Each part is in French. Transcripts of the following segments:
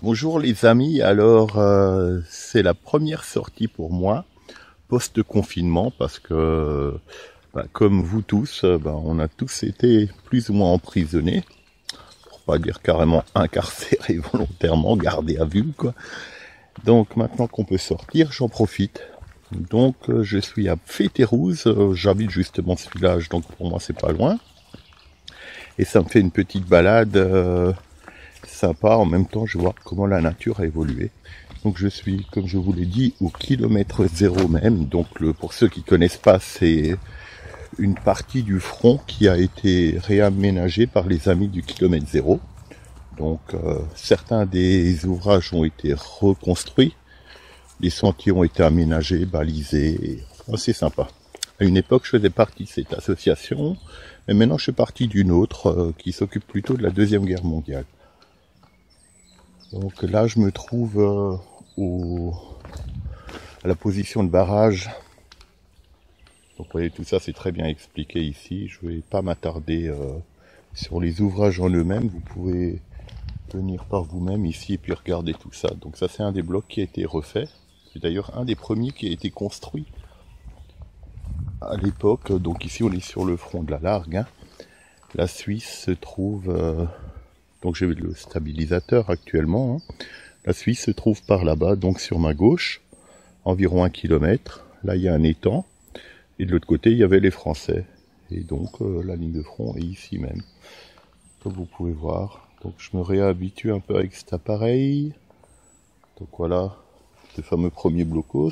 Bonjour les amis, alors c'est la première sortie pour moi post-confinement parce que comme vous tous, on a tous été plus ou moins emprisonnés, pour pas dire carrément incarcérés volontairement, gardés à vue quoi. Donc maintenant qu'on peut sortir, j'en profite. Donc je suis à Fétérouze, j'habite justement ce village, donc pour moi c'est pas loin. Et ça me fait une petite balade sympa, en même temps je vois comment la nature a évolué. Donc je suis, comme je vous l'ai dit, au kilomètre zéro même. Donc pour ceux qui connaissent pas, c'est une partie du front qui a été réaménagée par les amis du kilomètre zéro. Donc certains des ouvrages ont été reconstruits, les sentiers ont été aménagés, balisés, c'est sympa. À une époque, je faisais partie de cette association, mais maintenant je fais partie d'une autre qui s'occupe plutôt de la Deuxième Guerre mondiale. Donc là, je me trouve à la position de barrage. Donc vous voyez, tout ça c'est très bien expliqué ici. Je ne vais pas m'attarder sur les ouvrages en eux-mêmes. Vous pouvez venir par vous-même ici et puis regarder tout ça. Donc ça c'est un des blocs qui a été refait. C'est d'ailleurs un des premiers qui a été construit à l'époque. Donc ici on est sur le front de la Largue. Hein. La Suisse se trouve... donc j'ai le stabilisateur actuellement. Hein. La Suisse se trouve par là-bas, donc sur ma gauche, environ 1 kilomètre. Là il y a un étang. Et de l'autre côté il y avait les Français. Et donc la ligne de front est ici même. Comme vous pouvez voir. Donc je me réhabitue un peu avec cet appareil. Donc voilà, ce fameux premier blocos.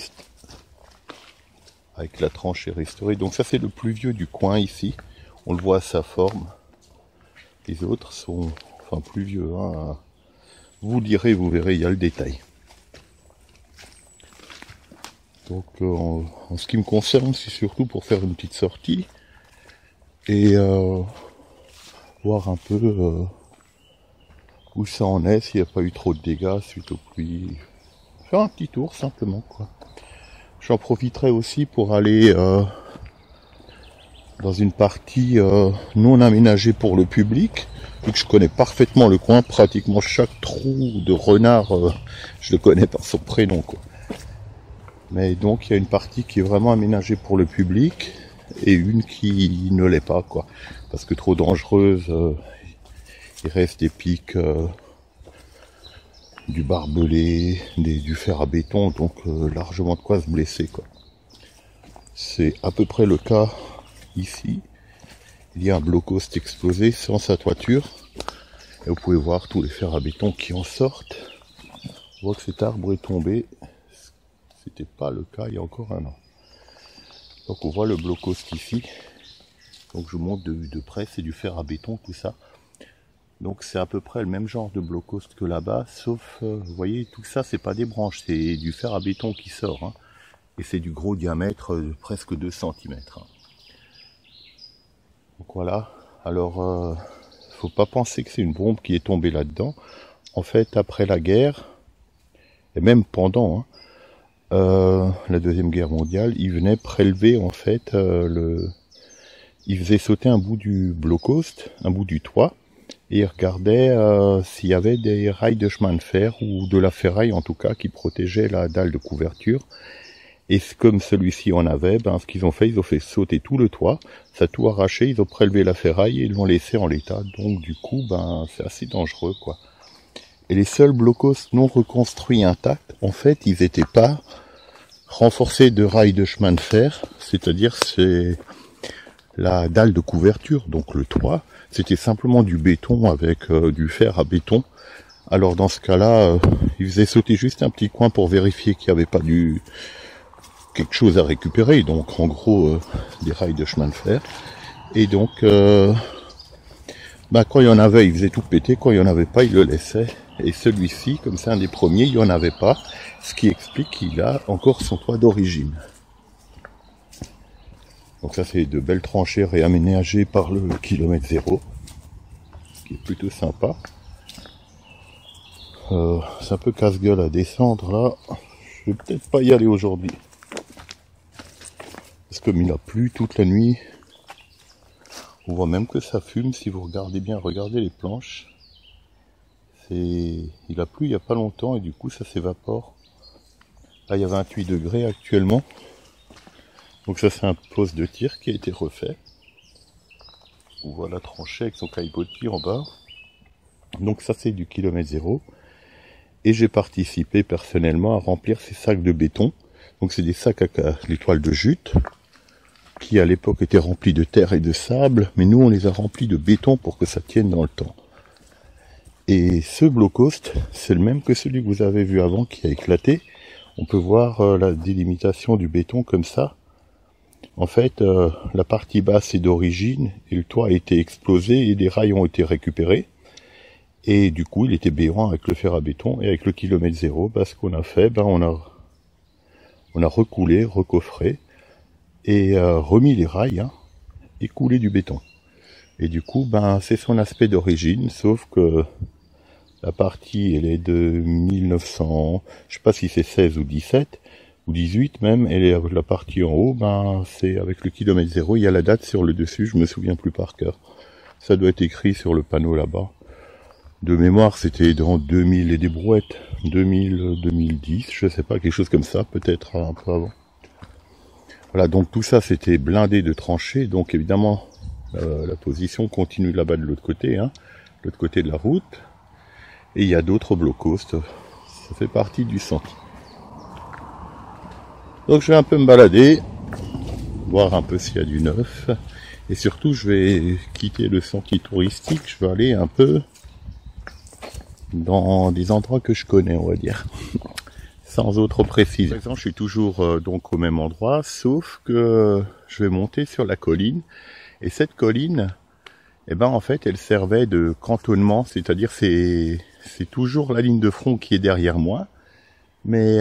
Avec la tranchée restaurée. Donc ça c'est le plus vieux du coin ici. On le voit à sa forme. Les autres sont plus vieux. Hein. Vous lirez, vous verrez, il y a le détail. Donc en ce qui me concerne, c'est surtout pour faire une petite sortie. Et voir un peu où ça en est, s'il n'y a pas eu trop de dégâts suite aux pluies. Faire un petit tour simplement quoi. J'en profiterai aussi pour aller dans une partie non aménagée pour le public, vu que je connais parfaitement le coin, pratiquement chaque trou de renard, je le connais par son prénom quoi. Mais donc il y a une partie qui est vraiment aménagée pour le public et une qui ne l'est pas quoi, parce que trop dangereuse. Il reste des pics, du barbelé, du fer à béton, donc largement de quoi se blesser quoi. C'est à peu près le cas ici. Il y a un bloc-host explosé sans sa toiture. Et vous pouvez voir tous les fers à béton qui en sortent. On voit que cet arbre est tombé. C'était pas le cas il y a encore un an. Donc on voit le bloc-host ici. Donc je vous montre de près, c'est du fer à béton tout ça. Donc c'est à peu près le même genre de bloc-host que là-bas, sauf, vous voyez, tout ça c'est pas des branches, c'est du fer à béton qui sort. Hein. Et c'est du gros diamètre, presque 2 cm. Hein. Donc voilà, alors faut pas penser que c'est une bombe qui est tombée là-dedans. En fait, après la guerre, et même pendant la Deuxième Guerre mondiale, ils venaient prélever en fait ils faisaient sauter un bout du bloc-host, un bout du toit, et ils regardaient s'il y avait des rails de chemin de fer, ou de la ferraille en tout cas, qui protégeait la dalle de couverture. Et comme celui-ci en avait, ce qu'ils ont fait sauter tout le toit, ça a tout arraché, ils ont prélevé la ferraille et ils l'ont laissé en l'état. Donc du coup, c'est assez dangereux, quoi. Et les seuls blocos non reconstruits intacts, en fait, ils n'étaient pas renforcés de rails de chemin de fer, c'est-à-dire c'est la dalle de couverture, donc le toit, c'était simplement du béton avec du fer à béton. Alors dans ce cas-là, ils faisaient sauter juste un petit coin pour vérifier qu'il n'y avait pas quelque chose à récupérer, donc en gros des rails de chemin de fer. Et donc quand il y en avait, il faisait tout péter, quand il n'y en avait pas, il le laissait. Et celui-ci, comme c'est un des premiers, il n'y en avait pas, ce qui explique qu'il a encore son toit d'origine. Donc ça c'est de belles tranchées réaménagées par le kilomètre zéro, ce qui est plutôt sympa. C'est un peu casse-gueule à descendre là, je vais peut-être pas y aller aujourd'hui. Parce que il a plu toute la nuit. On voit même que ça fume si vous regardez bien, regardez les planches. Il a plu il n'y a pas longtemps et du coup ça s'évapore. Là il y a 28 degrés actuellement. Donc ça c'est un poste de tir qui a été refait. On voit la tranchée avec son caillebotte de tir en bas. Donc ça c'est du kilomètre zéro. Et j'ai participé personnellement à remplir ces sacs de béton. Donc c'est des sacs à l'étoile de jute, qui à l'époque étaient remplis de terre et de sable, mais nous on les a remplis de béton pour que ça tienne dans le temps. Et ce bloc-host, c'est le même que celui que vous avez vu avant qui a éclaté. On peut voir la délimitation du béton comme ça. En fait, la partie basse est d'origine et le toit a été explosé et des rails ont été récupérés. Et du coup, il était béant avec le fer à béton et avec le kilomètre zéro. Ce qu'on a fait, on a recoulé, recoffré et remis les rails et coulé du béton. Et du coup, c'est son aspect d'origine, sauf que la partie, elle est de 1900, je sais pas si c'est 16 ou 17, ou 18 même, et la partie en haut, c'est avec le kilomètre zéro, il y a la date sur le dessus, je me souviens plus par cœur. Ça doit être écrit sur le panneau là-bas. De mémoire, c'était dans 2000 et des brouettes, 2000, 2010, je sais pas, quelque chose comme ça, peut-être un peu avant. Voilà, donc tout ça, c'était blindé de tranchées, donc évidemment, la position continue là-bas de l'autre côté, l'autre côté de la route. Et il y a d'autres bloc-host, ça fait partie du sentier. Donc je vais un peu me balader, voir un peu s'il y a du neuf. Et surtout je vais quitter le sentier touristique, je vais aller un peu dans des endroits que je connais, on va dire. Sans autre précision. Par exemple, je suis toujours donc au même endroit, sauf que je vais monter sur la colline. Et cette colline, en fait, elle servait de cantonnement, c'est-à-dire c'est toujours la ligne de front qui est derrière moi, mais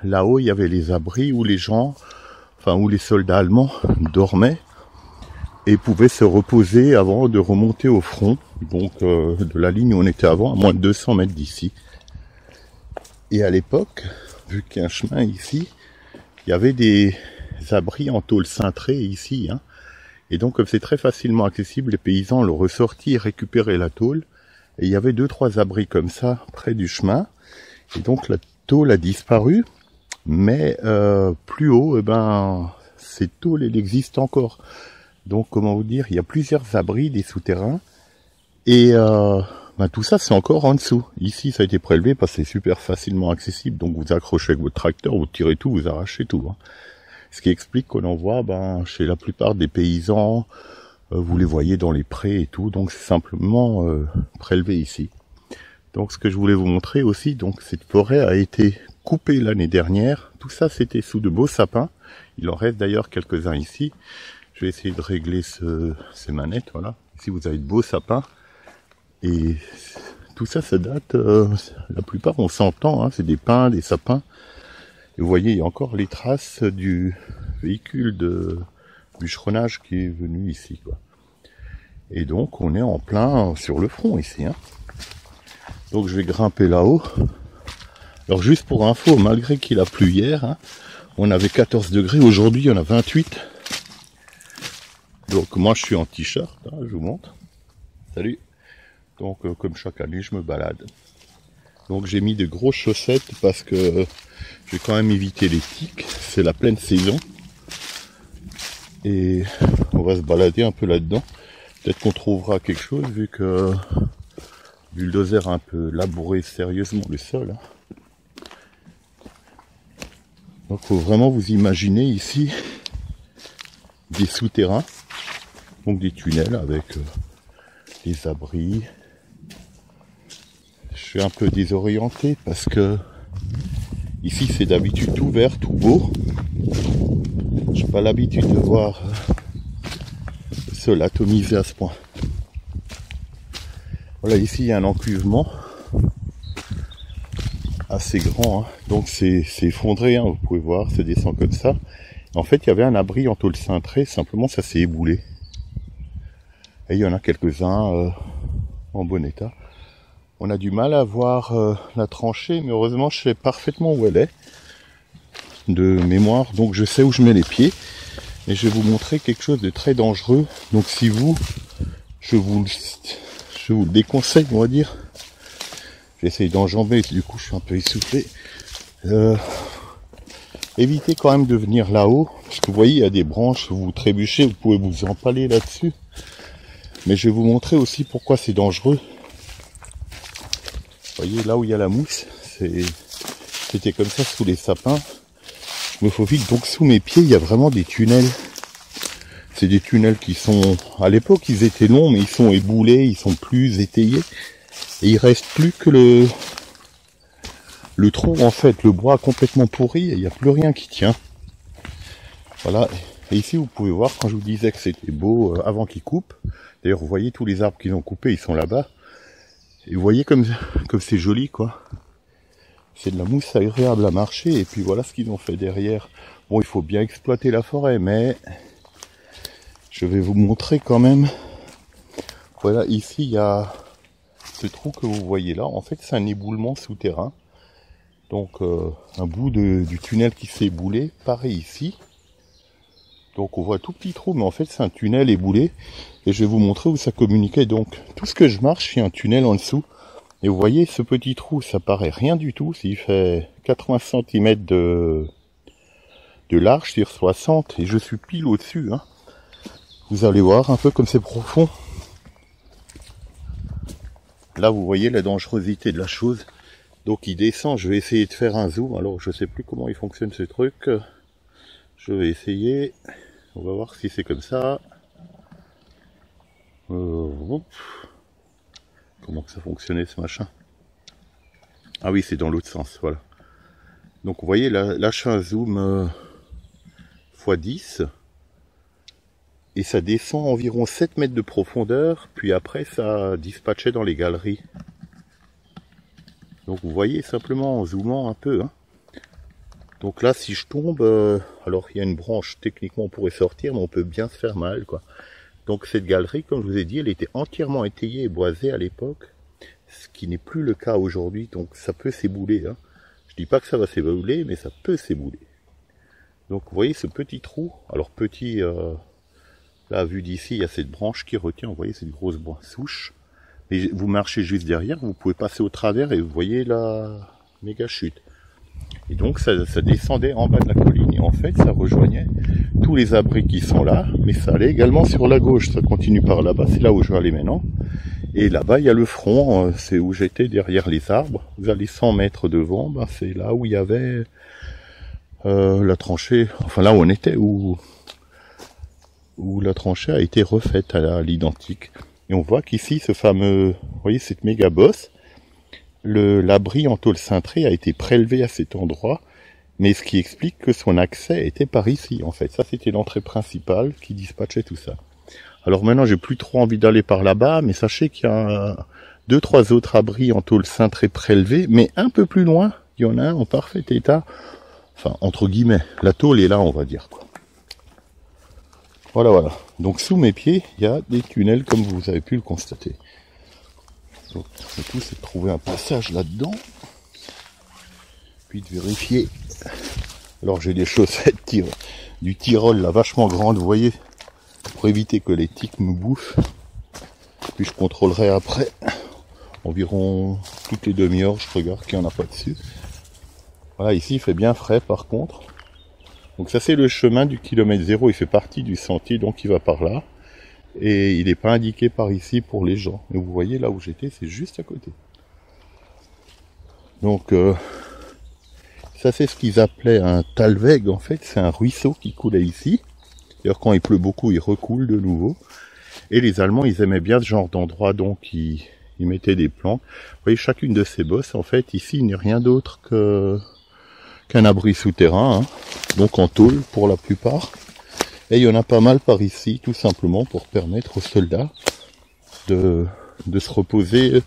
là-haut, il y avait les abris où les gens, où les soldats allemands dormaient et pouvaient se reposer avant de remonter au front, donc de la ligne où on était avant, à moins de 200 mètres d'ici. Et à l'époque, vu qu'il y a un chemin ici, il y avait des abris en tôle cintrée ici, Et donc, comme c'est très facilement accessible, les paysans l'ont ressorti et récupéré la tôle. Et il y avait 2-3 abris comme ça, près du chemin. Et donc, la tôle a disparu. Mais plus haut, cette tôle, elle existe encore. Donc, comment vous dire, il y a plusieurs abris, des souterrains. Et tout ça, c'est encore en dessous. Ici, ça a été prélevé parce que c'est super facilement accessible. Donc, vous accrochez avec votre tracteur, vous tirez tout, vous arrachez tout. Ce qui explique qu'on en voit chez la plupart des paysans, vous les voyez dans les prés et tout, donc c'est simplement prélevé ici. Donc ce que je voulais vous montrer aussi, donc cette forêt a été coupée l'année dernière, tout ça c'était sous de beaux sapins, il en reste d'ailleurs quelques-uns ici. Je vais essayer de régler ces manettes, voilà. Ici vous avez de beaux sapins, et tout ça, ça date, la plupart on s'entend, c'est des pins, des sapins. Et vous voyez, il y a encore les traces du véhicule de bûcheronnage qui est venu ici, quoi. Et donc, on est en plein sur le front ici, Donc, je vais grimper là-haut. Alors, juste pour info, malgré qu'il a plu hier, on avait 14 degrés. Aujourd'hui, il y en a 28. Donc, moi, je suis en t-shirt, je vous montre. Salut. Donc, comme chaque année, je me balade. Donc, j'ai mis de grosses chaussettes parce que je vais quand même éviter les tiques, c'est la pleine saison. Et on va se balader un peu là-dedans. Peut-être qu'on trouvera quelque chose vu que le bulldozer a un peu labouré sérieusement le sol. Donc il faut vraiment vous imaginer ici des souterrains, donc des tunnels avec des abris. Je suis un peu désorienté parce que ici, c'est d'habitude tout vert, tout beau. J'ai pas l'habitude de voir le sol atomisé à ce point. Voilà, ici, il y a un encuvement assez grand. Donc, c'est effondré, vous pouvez voir, ça descend comme ça. En fait, il y avait un abri en tôle cintrée, simplement, ça s'est éboulé. Et il y en a quelques-uns en bon état. On a du mal à voir la tranchée, mais heureusement je sais parfaitement où elle est, de mémoire, donc je sais où je mets les pieds. Et je vais vous montrer quelque chose de très dangereux. Donc si je vous le déconseille, on va dire, J'essaye d'enjamber, du coup je suis un peu essoufflé. Évitez quand même de venir là-haut, parce que vous voyez, il y a des branches, vous trébuchez, vous pouvez vous empaler là-dessus. Mais je vais vous montrer aussi pourquoi c'est dangereux. Vous voyez, là où il y a la mousse, c'était comme ça sous les sapins. Je me faufile, donc sous mes pieds, il y a vraiment des tunnels. C'est des tunnels qui sont, à l'époque, ils étaient longs, mais ils sont éboulés, ils sont plus étayés. Et il reste plus que le tronc, en fait, le bois complètement pourri, et il n'y a plus rien qui tient. Voilà. Et ici, vous pouvez voir, quand je vous disais que c'était beau avant qu'ils coupent, d'ailleurs, vous voyez tous les arbres qu'ils ont coupés, ils sont là-bas. Et vous voyez comme c'est joli, quoi. C'est de la mousse agréable à marcher, et puis voilà ce qu'ils ont fait derrière. Bon, il faut bien exploiter la forêt, mais je vais vous montrer quand même. Voilà, ici, il y a ce trou que vous voyez là. En fait, c'est un éboulement souterrain. Donc, un bout du tunnel qui s'est éboulé, pareil ici. Donc, on voit un tout petit trou, mais en fait, c'est un tunnel éboulé. Et je vais vous montrer où ça communiquait. Donc, tout ce que je marche, il y a un tunnel en dessous. Et vous voyez, ce petit trou, ça paraît rien du tout. S'il fait 80 cm de large sur 60, et je suis pile au-dessus. Hein. Vous allez voir un peu comme c'est profond. Là, vous voyez la dangerosité de la chose. Donc, il descend. Je vais essayer de faire un zoom. Alors, je sais plus comment il fonctionne ce truc. Je vais essayer. On va voir si c'est comme ça. Comment que ça fonctionnait ce machin? Ah oui, c'est dans l'autre sens, voilà. Donc vous voyez, là je fais un zoom x10. Et ça descend environ 7 mètres de profondeur. Puis après, ça dispatchait dans les galeries. Donc vous voyez, simplement en zoomant un peu. Hein. Donc là, si je tombe, alors il y a une branche, techniquement on pourrait sortir, mais on peut bien se faire mal, quoi. Donc cette galerie, comme je vous ai dit, elle était entièrement étayée et boisée à l'époque, ce qui n'est plus le cas aujourd'hui, donc ça peut s'ébouler. Hein. Je dis pas que ça va s'ébouler, mais ça peut s'ébouler. Donc vous voyez ce petit trou, alors petit, là vu d'ici, il y a cette branche qui retient, vous voyez cette grosse souche. Et vous marchez juste derrière, vous pouvez passer au travers et vous voyez la méga chute. Et donc ça descendait en bas de la colline et en fait ça rejoignait tous les abris qui sont là, mais ça allait également sur la gauche, ça continue par là-bas, c'est là où je vais aller maintenant. Et là-bas il y a le front, c'est où j'étais derrière les arbres. Vous allez 100 mètres devant, ben c'est là où il y avait la tranchée, enfin là où on était, où la tranchée a été refaite à l'identique. Et on voit qu'ici ce fameux, vous voyez cette méga bosse, l'abri en tôle cintrée a été prélevé à cet endroit, mais ce qui explique que son accès était par ici, en fait. Ça, c'était l'entrée principale qui dispatchait tout ça. Alors maintenant, j'ai plus trop envie d'aller par là-bas, mais sachez qu'il y a 2-3 autres abris en tôle cintrée prélevés, mais un peu plus loin, il y en a un en parfait état, enfin, entre guillemets, la tôle est là, on va dire, quoi. Voilà, voilà. Donc, sous mes pieds, il y a des tunnels, comme vous avez pu le constater. Donc, le tout, c'est de trouver un passage là-dedans. Puis de vérifier. Alors, j'ai des chaussettes du Tyrol, là, vachement grandes, vous voyez, pour éviter que les tiques me bouffent. Puis, je contrôlerai après. Environ toutes les demi-heures, je regarde qu'il n'y en a pas dessus. Voilà, ici, il fait bien frais, par contre. Donc, ça, c'est le chemin du kilomètre 0. Il fait partie du sentier, donc il va par là. Et il n'est pas indiqué par ici pour les gens. Et vous voyez là où j'étais, c'est juste à côté. Donc, ça c'est ce qu'ils appelaient un talweg. En fait, c'est un ruisseau qui coulait ici. D'ailleurs, quand il pleut beaucoup, il recoule de nouveau. Et les Allemands, ils aimaient bien ce genre d'endroit, donc ils mettaient des plantes. Vous voyez, chacune de ces bosses, en fait, ici, il n'y a rien d'autre qu'un abri souterrain. Hein. Donc en tôle, pour la plupart. Et il y en a pas mal par ici, tout simplement pour permettre aux soldats de se reposer,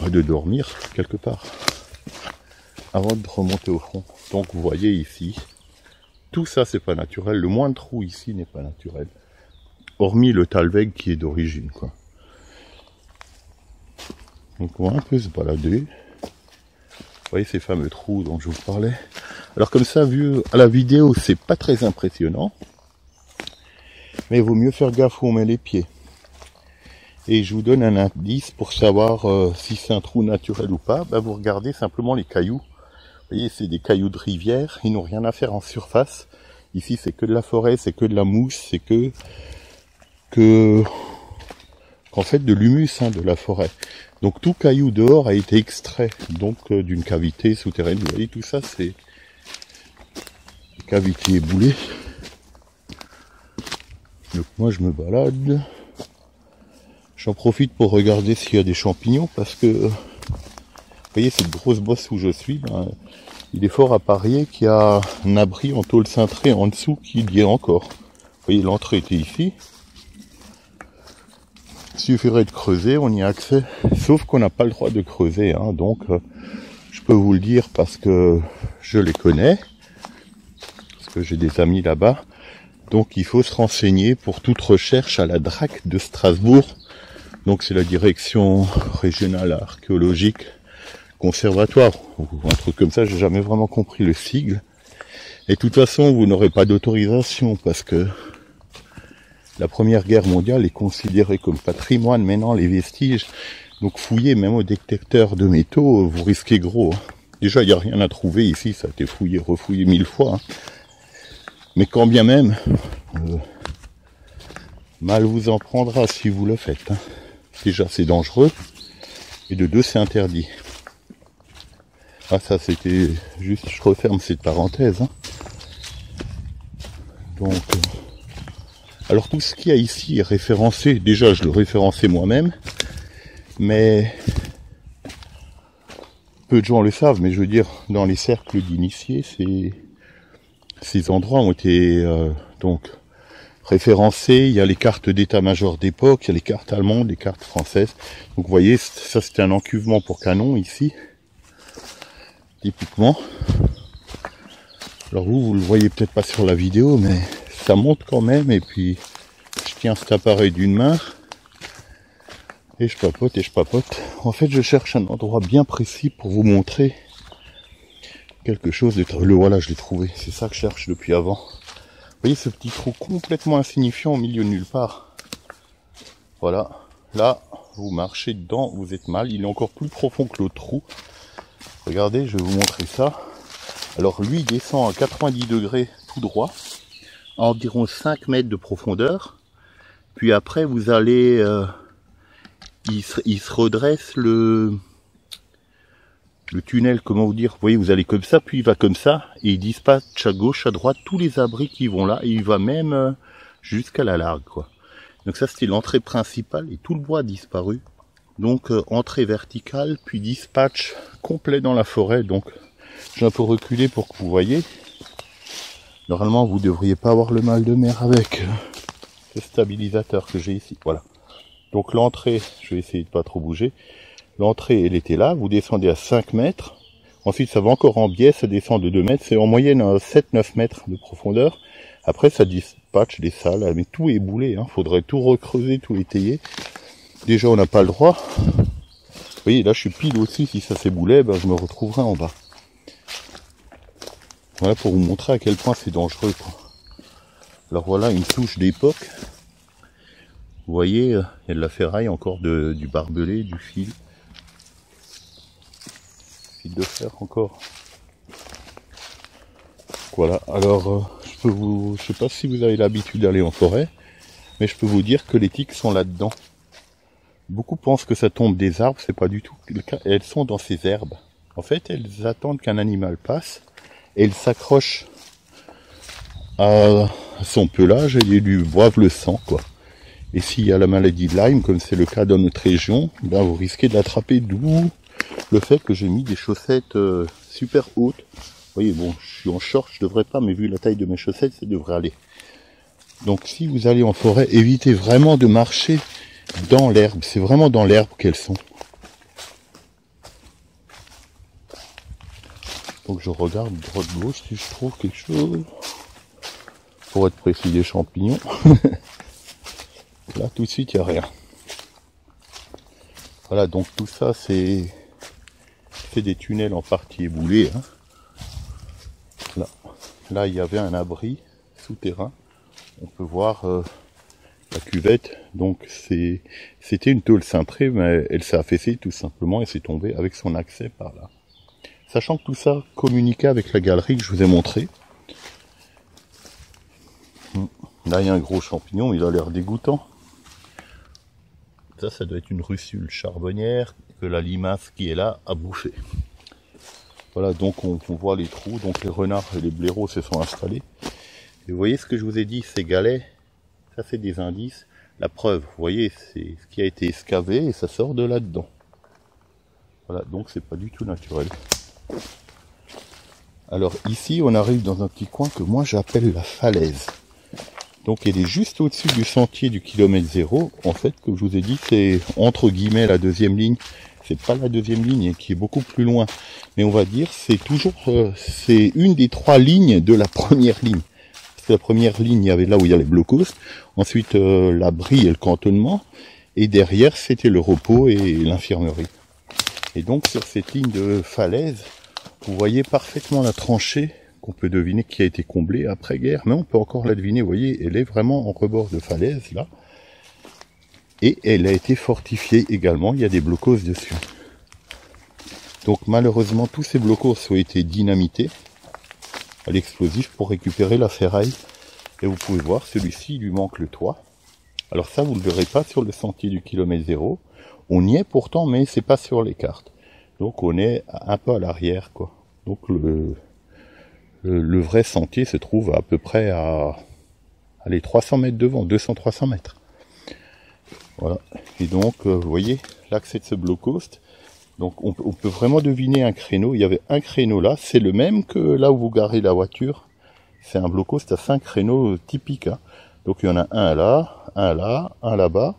de dormir quelque part, avant de remonter au front. Donc vous voyez ici, tout ça c'est pas naturel, le moindre trou ici n'est pas naturel, hormis le talweg qui est d'origine, quoi. Donc on va un peu se balader. Vous voyez ces fameux trous dont je vous parlais. Alors comme ça, vu à la vidéo, c'est pas très impressionnant. Mais il vaut mieux faire gaffe où on met les pieds. Et je vous donne un indice pour savoir si c'est un trou naturel ou pas. Ben, vous regardez simplement les cailloux. Vous voyez, c'est des cailloux de rivière, ils n'ont rien à faire en surface. Ici, c'est que de la forêt, c'est que de la mousse, c'est qu'en fait de l'humus de la forêt. Donc tout caillou dehors a été extrait donc d'une cavité souterraine. Vous voyez, tout ça, c'est des cavités éboulées. Donc moi, je me balade. J'en profite pour regarder s'il y a des champignons parce que, vous voyez, cette grosse bosse où je suis, ben, il est fort à parier qu'il y a un abri en tôle cintrée en dessous qui y est encore. Vous voyez, l'entrée était ici. Il suffirait de creuser, on y a accès. Sauf qu'on n'a pas le droit de creuser, hein, donc je peux vous le dire parce que je les connais, parce que j'ai des amis là-bas. Donc il faut se renseigner pour toute recherche à la DRAC de Strasbourg. Donc c'est la direction régionale archéologique conservatoire, ou un truc comme ça, j'ai jamais vraiment compris le sigle. Et de toute façon, vous n'aurez pas d'autorisation parce que la Première Guerre mondiale est considérée comme patrimoine. Maintenant, les vestiges, donc fouiller même au détecteur de métaux, vous risquez gros. Déjà, il n'y a rien à trouver ici, ça a été fouillé, refouillé 1000 fois. Mais quand bien même, mal vous en prendra si vous le faites. Déjà, c'est dangereux, et de deux, c'est interdit. Ah, ça, c'était juste, je referme cette parenthèse. Donc, alors tout ce qu'il y a ici est référencé. Déjà, je le référençais moi-même, mais peu de gens le savent. Mais je veux dire, dans les cercles d'initiés, ces endroits ont été donc référencés. Il y a les cartes d'état-major d'époque, il y a les cartes allemandes, les cartes françaises. Donc, vous voyez, ça, c'était un encuvement pour canon ici. Typiquement. Alors vous le voyez peut-être pas sur la vidéo, mais ça monte quand même. Et puis je tiens cet appareil d'une main et je papote et je papote. En fait, je cherche un endroit bien précis pour vous montrer quelque chose de... Le voilà, je l'ai trouvé. C'est ça que je cherche depuis avant. Vous voyez ce petit trou complètement insignifiant au milieu de nulle part. Voilà. Là, vous marchez dedans, vous êtes mal. Il est encore plus profond que l'autre trou. Regardez, je vais vous montrer ça. Alors lui, il descend à 90 degrés tout droit, à environ 5 mètres de profondeur. Puis après, vous allez... il se redresse le tunnel, comment vous dire. Vous voyez, vous allez comme ça, puis il va comme ça, et il dispatche à gauche, à droite, tous les abris qui vont là, et il va même jusqu'à la largue, quoi. Donc ça, c'était l'entrée principale, et tout le bois a disparu. Donc entrée verticale, puis dispatch complet dans la forêt. Donc j'ai un peu reculé pour que vous voyez. Normalement vous devriez pas avoir le mal de mer avec ce stabilisateur que j'ai ici. Voilà. Donc l'entrée, je vais essayer de pas trop bouger. L'entrée elle était là, vous descendez à 5 mètres. Ensuite ça va encore en biais, ça descend de 2 mètres. C'est en moyenne 7-9 mètres de profondeur. Après ça dispatch les salles, mais tout est boulé. Faudrait tout recreuser, tout étayer. Déjà, on n'a pas le droit. Vous voyez, là, je suis pile aussi. Si ça s'éboulait, ben, je me retrouverai en bas. Voilà pour vous montrer à quel point c'est dangereux, quoi. Alors voilà, une souche d'époque. Vous voyez, il y a de la ferraille, encore du barbelé, du fil. Fil de fer encore. Voilà, alors, je sais pas si vous avez l'habitude d'aller en forêt, mais je peux vous dire que les tiques sont là-dedans. Beaucoup pensent que ça tombe des arbres, c'est pas du tout le cas. Elles sont dans ces herbes. En fait, elles attendent qu'un animal passe et elles s'accrochent à son pelage et lui boivent le sang, quoi. Et s'il y a la maladie de Lyme, comme c'est le cas dans notre région, ben vous risquez de l'attraper, d'où le fait que j'ai mis des chaussettes super hautes. Vous voyez, bon, je suis en short, je devrais pas, mais vu la taille de mes chaussettes, ça devrait aller. Donc si vous allez en forêt, évitez vraiment de marcher dans l'herbe, c'est vraiment dans l'herbe qu'elles sont. Donc je regarde droite-gauche si je trouve quelque chose. Pour être précis, des champignons. Là tout de suite il n'y a rien. Voilà, donc tout ça c'est des tunnels en partie éboulés. Là il y avait un abri souterrain. On peut voir la cuvette. Donc c'était une tôle cintrée, mais elle s'est affaissée tout simplement et s'est tombée avec son accès par là. Sachant que tout ça communiquait avec la galerie que je vous ai montré. Là il y a un gros champignon, il a l'air dégoûtant. Ça doit être une russule charbonnière que la limace qui est là a bouffé. Voilà, donc on voit les trous, donc les renards et les blaireaux se sont installés. Et vous voyez ce que je vous ai dit, ces galets, ça c'est des indices. La preuve, vous voyez, c'est ce qui a été excavé et ça sort de là-dedans. Voilà, donc c'est pas du tout naturel. Alors ici, on arrive dans un petit coin que moi j'appelle la falaise. Donc elle est juste au-dessus du sentier du kilomètre 0. En fait, comme je vous ai dit, c'est entre guillemets la deuxième ligne. C'est pas la deuxième ligne qui est beaucoup plus loin. Mais on va dire c'est toujours c'est une des 3 lignes de la première ligne. Parce que la première ligne, il y avait là où il y a les blocos. Ensuite l'abri et le cantonnement. Et derrière, c'était le repos et l'infirmerie. Et donc sur cette ligne de falaise, vous voyez parfaitement la tranchée qu'on peut deviner qui a été comblée après-guerre, mais on peut encore la deviner, vous voyez, elle est vraiment en rebord de falaise, là. Et elle a été fortifiée également, il y a des blocos dessus. Donc malheureusement, tous ces blocos ont été dynamités à l'explosif pour récupérer la ferraille. Et vous pouvez voir, celui-ci, il lui manque le toit. Alors ça, vous ne le verrez pas sur le sentier du kilomètre 0. On y est pourtant, mais c'est pas sur les cartes. Donc on est un peu à l'arrière, quoi. Donc le vrai sentier se trouve à peu près à 300 mètres devant, 200-300 mètres. Voilà. Et donc, vous voyez, l'accès de ce bloc-host. Donc on peut vraiment deviner un créneau. Il y avait un créneau là, c'est le même que là où vous garez la voiture. C'est un bloc-host à 5 créneaux typiques. Hein. Donc il y en a un là, un là-bas.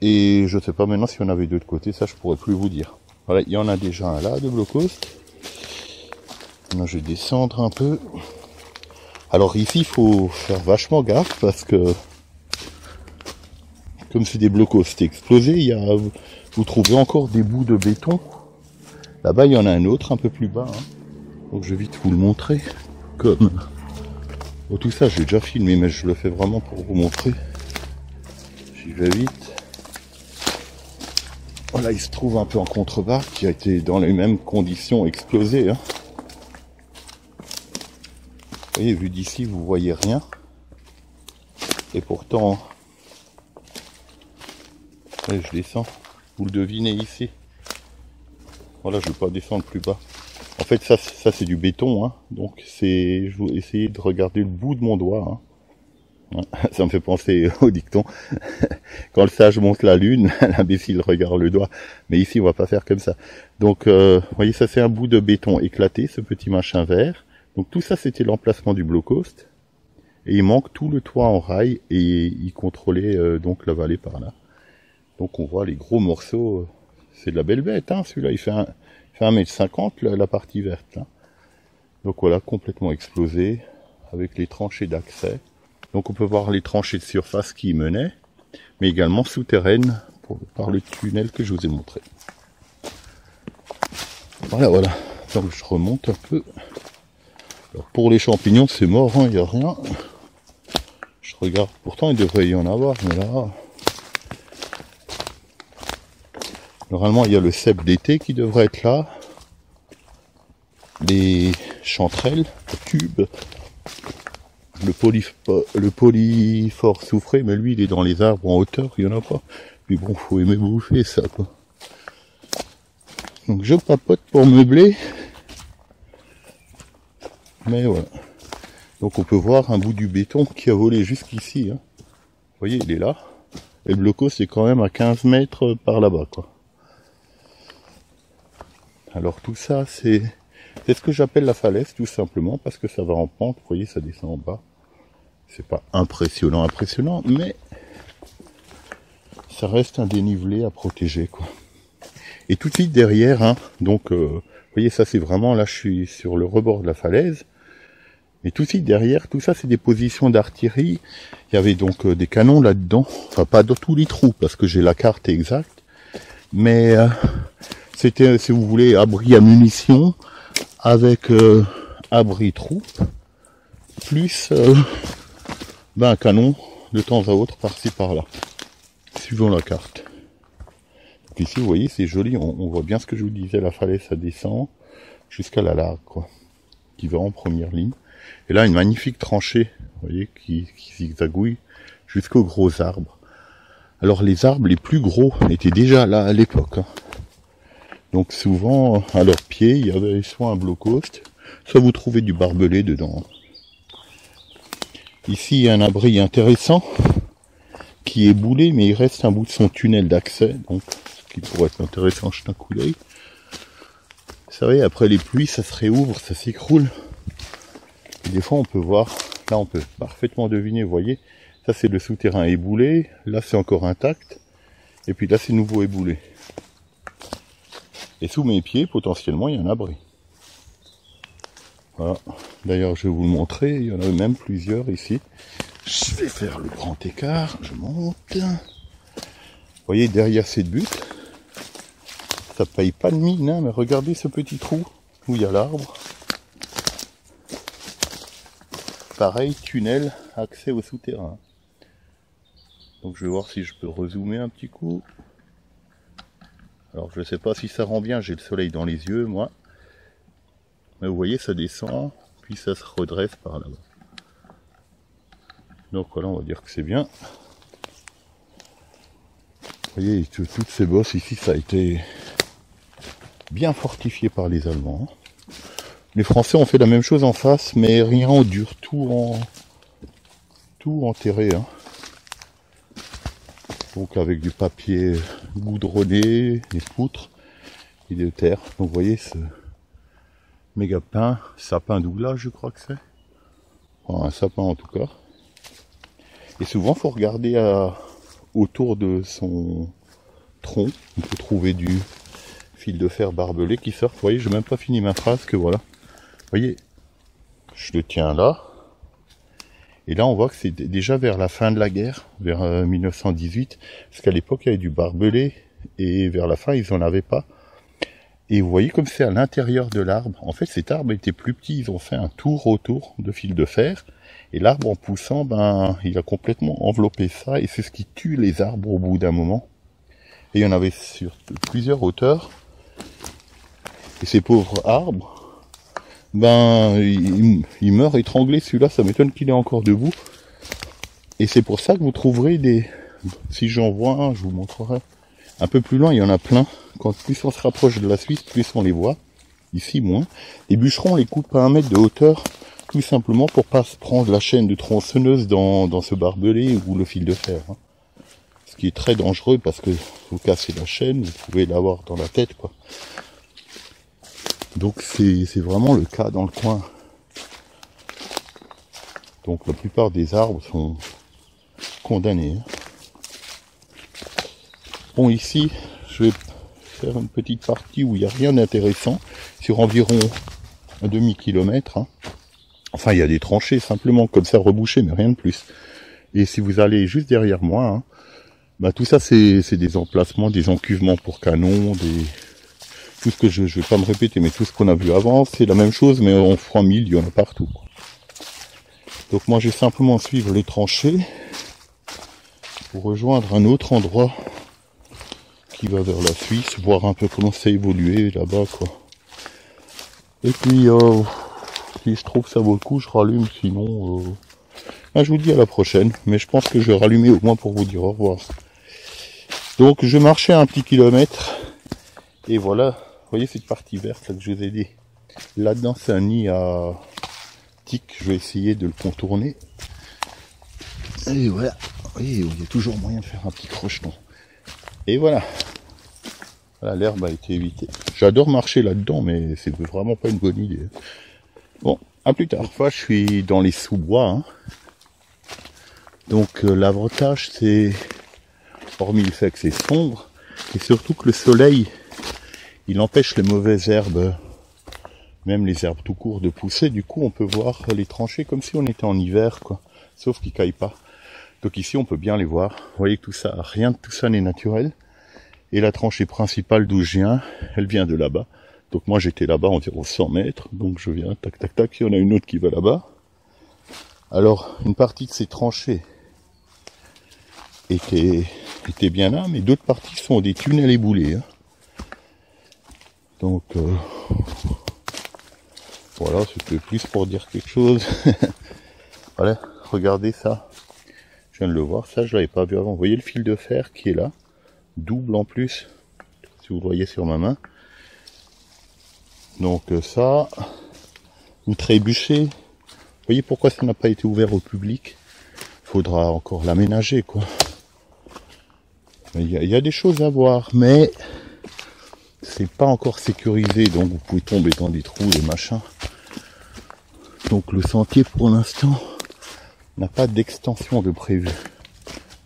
Et je ne sais pas maintenant si on avait deux de côté, ça je pourrais plus vous dire. Voilà, il y en a déjà un là de bloc-host. Maintenant, je vais descendre un peu. Alors ici, il faut faire vachement gaffe parce que comme c'est des blocos explosés, vous trouverez encore des bouts de béton. Là-bas, il y en a un autre un peu plus bas. Hein. Donc je vais vite vous le montrer. Comme bon, tout ça, j'ai déjà filmé, mais je le fais vraiment pour vous montrer. J'y vais vite. Voilà, il se trouve un peu en contrebas, qui a été dans les mêmes conditions explosé. Hein. Vous voyez, vu d'ici, vous voyez rien. Et pourtant, allez, je descends. Vous le devinez ici. Voilà, je ne vais pas descendre plus bas. En fait, ça c'est du béton. Hein. Donc, je vais essayer de regarder le bout de mon doigt. Hein. Ça me fait penser au dicton. Quand le sage monte la lune, l'imbécile regarde le doigt. Mais ici, on va pas faire comme ça. Donc, vous voyez, ça c'est un bout de béton éclaté, ce petit machin vert. Donc tout ça, c'était l'emplacement du bloc-host. Et il manque tout le toit en rail et il contrôlait donc la vallée par là. Donc on voit les gros morceaux. C'est de la belle bête, hein, celui-là. Il fait 1,50 m, la partie verte. Hein. Donc voilà, complètement explosé, avec les tranchées d'accès. Donc on peut voir les tranchées de surface qui y menaient, mais également souterraines par le tunnel que je vous ai montré. Voilà. Donc je remonte un peu. Alors pour les champignons, c'est mort, il n'y a rien. Je regarde, pourtant il devrait y en avoir, mais là... Normalement, il y a le cèpe d'été qui devrait être là. Les chanterelles, le tube. Le polyphore soufré, mais lui, il est dans les arbres en hauteur, il n'y en a pas. Mais bon, faut aimer bouffer ça, quoi. Donc je papote pour meubler. Mais voilà. Donc on peut voir un bout du béton qui a volé jusqu'ici. Hein. Vous voyez, il est là. Et le blocos, c'est quand même à 15 mètres par là-bas, quoi. Alors tout ça, c'est ce que j'appelle la falaise, tout simplement, parce que ça va en pente. Vous voyez, ça descend en bas. C'est pas impressionnant, mais ça reste un dénivelé à protéger, quoi. Et tout de suite derrière, hein, donc, vous voyez, ça c'est vraiment, là je suis sur le rebord de la falaise. Et tout de suite derrière, tout ça c'est des positions d'artillerie. Il y avait donc des canons là-dedans, enfin pas dans tous les trous, parce que j'ai la carte exacte. Mais c'était, si vous voulez, abri à munitions, avec abri trou, plus un canon de temps à autre par-ci par-là, suivant la carte. Donc ici vous voyez c'est joli, on voit bien ce que je vous disais, la falaise ça descend jusqu'à la largue quoi, qui va en première ligne. Et là une magnifique tranchée, vous voyez, qui zigzagouille jusqu'aux gros arbres. Alors les arbres les plus gros étaient déjà là à l'époque, hein. Donc souvent à leurs pieds il y avait soit un blocauste, soit vous trouvez du barbelé dedans. Ici il y a un abri intéressant qui est boulé, mais il reste un bout de son tunnel d'accès, donc ce qui pourrait être intéressant, jeter un coup d'œil. Vous savez, après les pluies, ça se réouvre, ça s'écroule. Et des fois on peut voir, là on peut parfaitement deviner, vous voyez, ça c'est le souterrain éboulé, là c'est encore intact, et puis là c'est nouveau éboulé. Et sous mes pieds, potentiellement, il y a un abri. Voilà. D'ailleurs, je vais vous le montrer. Il y en a même plusieurs ici. Je vais faire le grand écart. Je monte. Vous voyez, derrière cette butte, ça paye pas de mine, hein, mais regardez ce petit trou où il y a l'arbre. Pareil, tunnel, accès au souterrain. Donc je vais voir si je peux rezoomer un petit coup. Alors je sais pas si ça rend bien, j'ai le soleil dans les yeux moi. Mais vous voyez ça descend, puis ça se redresse par là-bas. Donc voilà, on va dire que c'est bien. Vous voyez, toutes ces bosses ici, ça a été bien fortifié par les Allemands. Les Français ont fait la même chose en face, mais rien en dur, tout enterré, hein. Donc avec du papier goudronné, des poutres et de terre. Donc vous voyez ce méga pin, sapin Douglas je crois que c'est. Enfin, un sapin en tout cas. Et souvent il faut regarder autour de son tronc. On peut trouver du fil de fer barbelé qui sort. Vous voyez, je n'ai même pas fini ma phrase que voilà. Vous voyez, je le tiens là. Et là, on voit que c'est déjà vers la fin de la guerre, vers 1918, parce qu'à l'époque, il y avait du barbelé, et vers la fin, ils n'en avaient pas. Et vous voyez comme c'est à l'intérieur de l'arbre. En fait, cet arbre était plus petit, ils ont fait un tour autour de fil de fer, et l'arbre, en poussant, ben, il a complètement enveloppé ça, et c'est ce qui tue les arbres au bout d'un moment. Et il y en avait sur plusieurs hauteurs, et ces pauvres arbres, ben il meurt étranglé, celui-là, ça m'étonne qu'il est encore debout. Et c'est pour ça que vous trouverez des... Si j'en vois un, je vous montrerai. Un peu plus loin, il y en a plein. Quand plus on se rapproche de la Suisse, plus on les voit. Ici, moins. Les bûcherons les coupent à 1 mètre de hauteur, tout simplement pour pas se prendre la chaîne de tronçonneuse dans ce barbelé ou le fil de fer, hein. Ce qui est très dangereux parce que vous cassez la chaîne, vous pouvez l'avoir dans la tête, quoi. Donc c'est vraiment le cas dans le coin. Donc la plupart des arbres sont condamnés, hein. Bon, ici, je vais faire une petite partie où il n'y a rien d'intéressant, sur environ un demi-kilomètre, hein. Enfin, il y a des tranchées simplement comme ça rebouchées, mais rien de plus. Et si vous allez juste derrière moi, hein, bah, tout ça c'est des emplacements, des encuvements pour canons, tout ce que je vais pas me répéter, mais tout ce qu'on a vu avant, c'est la même chose, mais en fois 1000, il y en a partout. Donc moi, je vais simplement suivre les tranchées pour rejoindre un autre endroit qui va vers la Suisse, voir un peu comment ça a évolué là-bas, quoi. Et puis, si je trouve que ça vaut le coup, je rallume, sinon, je vous dis à la prochaine, mais je pense que je vais rallumer au moins pour vous dire au revoir. Donc, je marchais un petit kilomètre, et voilà. Vous voyez cette partie verte là, que je vous ai dit. Là-dedans, c'est un nid à tiques. Je vais essayer de le contourner. Et voilà. Vous voyez, il y a toujours moyen de faire un petit crocheton. Et voilà. Voilà, l'herbe a été évitée. J'adore marcher là-dedans, mais c'est vraiment pas une bonne idée. Bon, à plus tard. Cette fois, je suis dans les sous-bois, hein. Donc, l'avantage, c'est, hormis le fait que c'est sombre, et surtout que le soleil, il empêche les mauvaises herbes, même les herbes tout court, de pousser. Du coup, on peut voir les tranchées comme si on était en hiver, quoi. Sauf qu'ils caillent pas. Donc ici, on peut bien les voir. Vous voyez que tout ça, rien de tout ça n'est naturel. Et la tranchée principale d'où je viens, elle vient de là-bas. Donc moi, j'étais là-bas environ 100 mètres. Donc je viens, tac, tac, tac. Il y en a une autre qui va là-bas. Alors, une partie de ces tranchées étaient bien là, mais d'autres parties sont des tunnels éboulés. Hein. Donc voilà, c'était plus pour dire quelque chose. Voilà, regardez ça. Je viens de le voir, ça je l'avais pas vu avant. Vous voyez le fil de fer qui est là, double en plus, si vous le voyez sur ma main. Donc ça, une trébuchée. Vous voyez pourquoi ça n'a pas été ouvert au public? Faudra encore l'aménager, quoi. Il y a des choses à voir, mais c'est pas encore sécurisé, donc vous pouvez tomber dans des trous, des machins. Donc le sentier pour l'instant n'a pas d'extension de prévu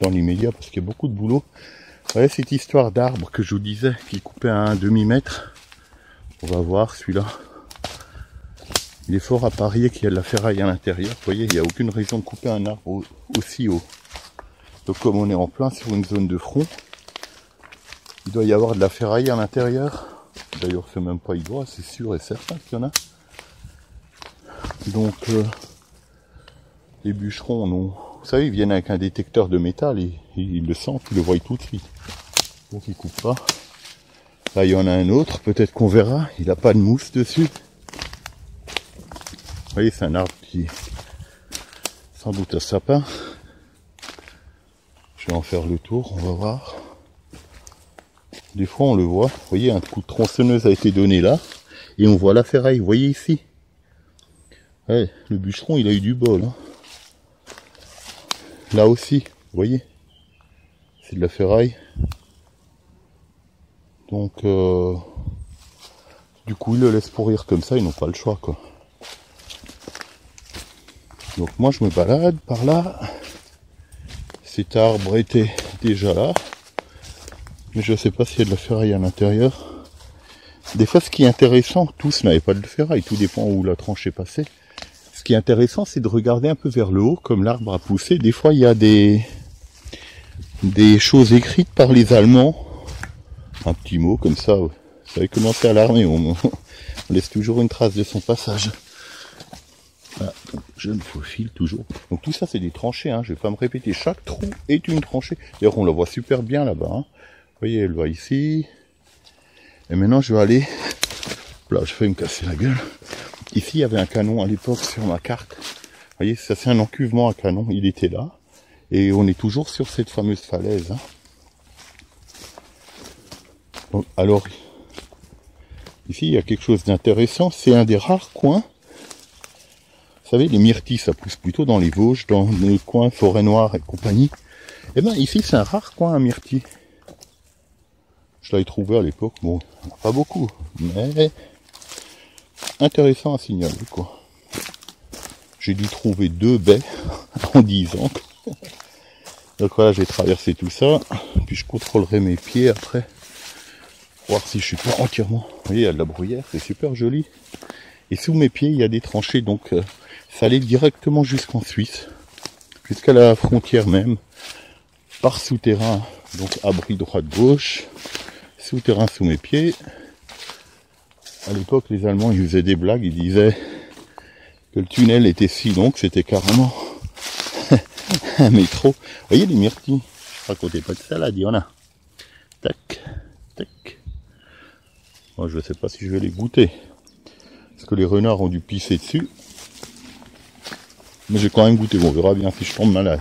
dans l'immédiat parce qu'il y a beaucoup de boulot. Voilà cette histoire d'arbre que je vous disais qui coupait à un demi-mètre. On va voir celui-là. Il est fort à parier qu'il y a de la ferraille à l'intérieur. Vous voyez, il n'y a aucune raison de couper un arbre aussi haut. Donc comme on est en plein sur une zone de front, il doit y avoir de la ferraille à l'intérieur. D'ailleurs c'est même pas il doit, c'est sûr et certain qu'il y en a. Donc les bûcherons, non. Vous savez, ils viennent avec un détecteur de métal et ils le sentent, ils le voient tout de suite. Donc ils coupent pas. Là il y en a un autre, peut-être qu'on verra, il n'a pas de mousse dessus. Vous voyez, c'est un arbre qui est sans doute un sapin. Je vais en faire le tour, on va voir. Des fois on le voit, vous voyez, un coup de tronçonneuse a été donné là, et on voit la ferraille, vous voyez ici. Ouais, le bûcheron il a eu du bol. Hein. Là aussi, vous voyez, c'est de la ferraille. Donc, du coup, ils le laissent pourrir comme ça, ils n'ont pas le choix, quoi. Donc moi, je me balade par là. Cet arbre était déjà là. Mais je ne sais pas s'il y a de la ferraille à l'intérieur. Des fois, ce qui est intéressant, tous n'avaient pas de ferraille, tout dépend où la tranche est passée. Ce qui est intéressant, c'est de regarder un peu vers le haut, comme l'arbre a poussé. Des fois, il y a des choses écrites par les Allemands. Un petit mot comme ça. Vous savez comment c'est à l'armée, on laisse toujours une trace de son passage. Voilà, donc je me faufile toujours. Donc tout ça, c'est des tranchées. Hein. Je vais pas me répéter. Chaque trou est une tranchée. D'ailleurs, on la voit super bien là-bas. Hein. Vous voyez, elle va ici. Et maintenant, je vais aller... Là, je vais me casser la gueule. Ici, il y avait un canon à l'époque sur ma carte. Vous voyez, ça c'est un encuvement à canon. Il était là. Et on est toujours sur cette fameuse falaise. Hein. Donc, alors, ici, il y a quelque chose d'intéressant. C'est un des rares coins. Vous savez, les myrtilles, ça pousse plutôt dans les Vosges, dans le coin forêt noire et compagnie. Et bien, ici, c'est un rare coin à myrtilles. Je l'avais trouvé à l'époque. Bon, pas beaucoup, mais... intéressant à signaler, quoi. J'ai dû trouver 2 baies en 10 ans. Donc voilà, j'ai traversé tout ça. Puis je contrôlerai mes pieds après. Voir si je suis pas entièrement... Vous voyez, il y a de la bruyère, c'est super joli. Et sous mes pieds, il y a des tranchées. Donc ça allait directement jusqu'en Suisse. Jusqu'à la frontière même. Par souterrain. Donc abri droite-gauche. Souterrain sous mes pieds. À l'époque, les Allemands, ils faisaient des blagues, ils disaient que le tunnel était si long que c'était carrément un métro. Vous voyez les myrtilles? Je racontais pas de salade, il y en a. Tac, tac. Moi, je sais pas si je vais les goûter. Parce que les renards ont dû pisser dessus. Mais j'ai quand même goûté, bon, on verra bien si je tombe malade.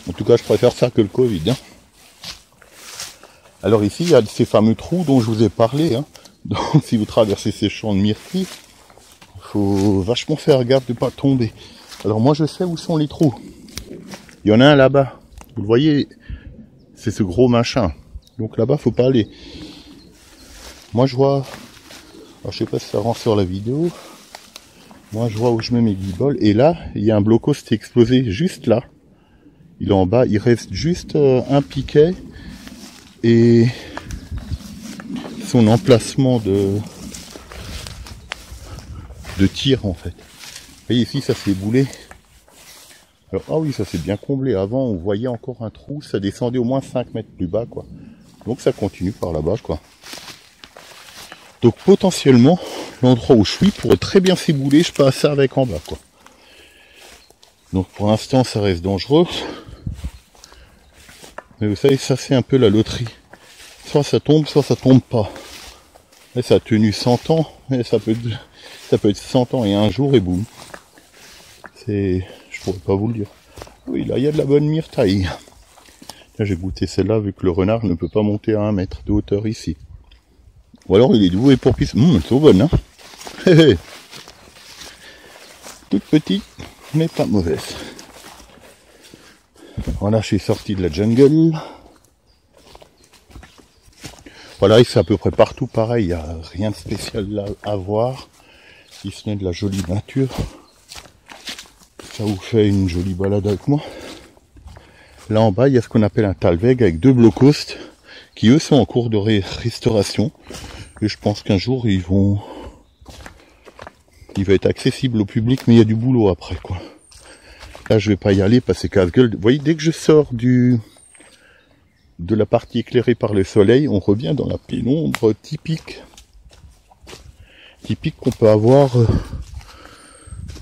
En tout cas, je préfère ça que le Covid. Hein. Alors ici, il y a ces fameux trous dont je vous ai parlé. Hein. Donc si vous traversez ces champs de myrtilles, il faut vachement faire gaffe de ne pas tomber. Alors moi je sais où sont les trous. Il y en a un là-bas. Vous le voyez, c'est ce gros machin. Donc là-bas, faut pas aller. Moi je vois... Alors je sais pas si ça rend sur la vidéo. Moi je vois où je mets mes guibolles. Et là, il y a un blocos qui est explosé juste là. Il est en bas. Il reste juste un piquet. Et... son emplacement de tir en fait. Vous voyez ici ça s'est éboulé. Alors ah oui ça s'est bien comblé. Avant on voyait encore un trou, ça descendait au moins 5 mètres plus bas quoi. Donc ça continue par là-bas quoi. Donc potentiellement l'endroit où je suis pourrait très bien s'ébouler, je passe ça avec en bas quoi. Donc pour l'instant ça reste dangereux. Mais vous savez, ça c'est un peu la loterie. Soit ça tombe pas. Et ça a tenu 100 ans, et ça peut être 100 ans et un jour et boum. Je pourrais pas vous le dire. Oui, là il y a de la bonne myrtaille. J'ai goûté celle-là vu que le renard ne peut pas monter à 1 mètre de hauteur ici. Ou alors il est doux et pour pisse. Elles sont bonnes, hein. Toute petite, mais pas mauvaise. Voilà, je suis sorti de la jungle. Voilà, et c'est à peu près partout pareil, il n'y a rien de spécial là à voir, si ce n'est de la jolie nature. Ça vous fait une jolie balade avec moi. Là en bas, il y a ce qu'on appelle un talweg avec 2 blockhouses qui eux sont en cours de restauration. Et je pense qu'un jour il va être accessible au public, mais il y a du boulot après quoi. Là je vais pas y aller parce que c'est casse-gueule. Vous voyez, dès que je sors de la partie éclairée par le soleil, on revient dans la pénombre typique qu'on peut avoir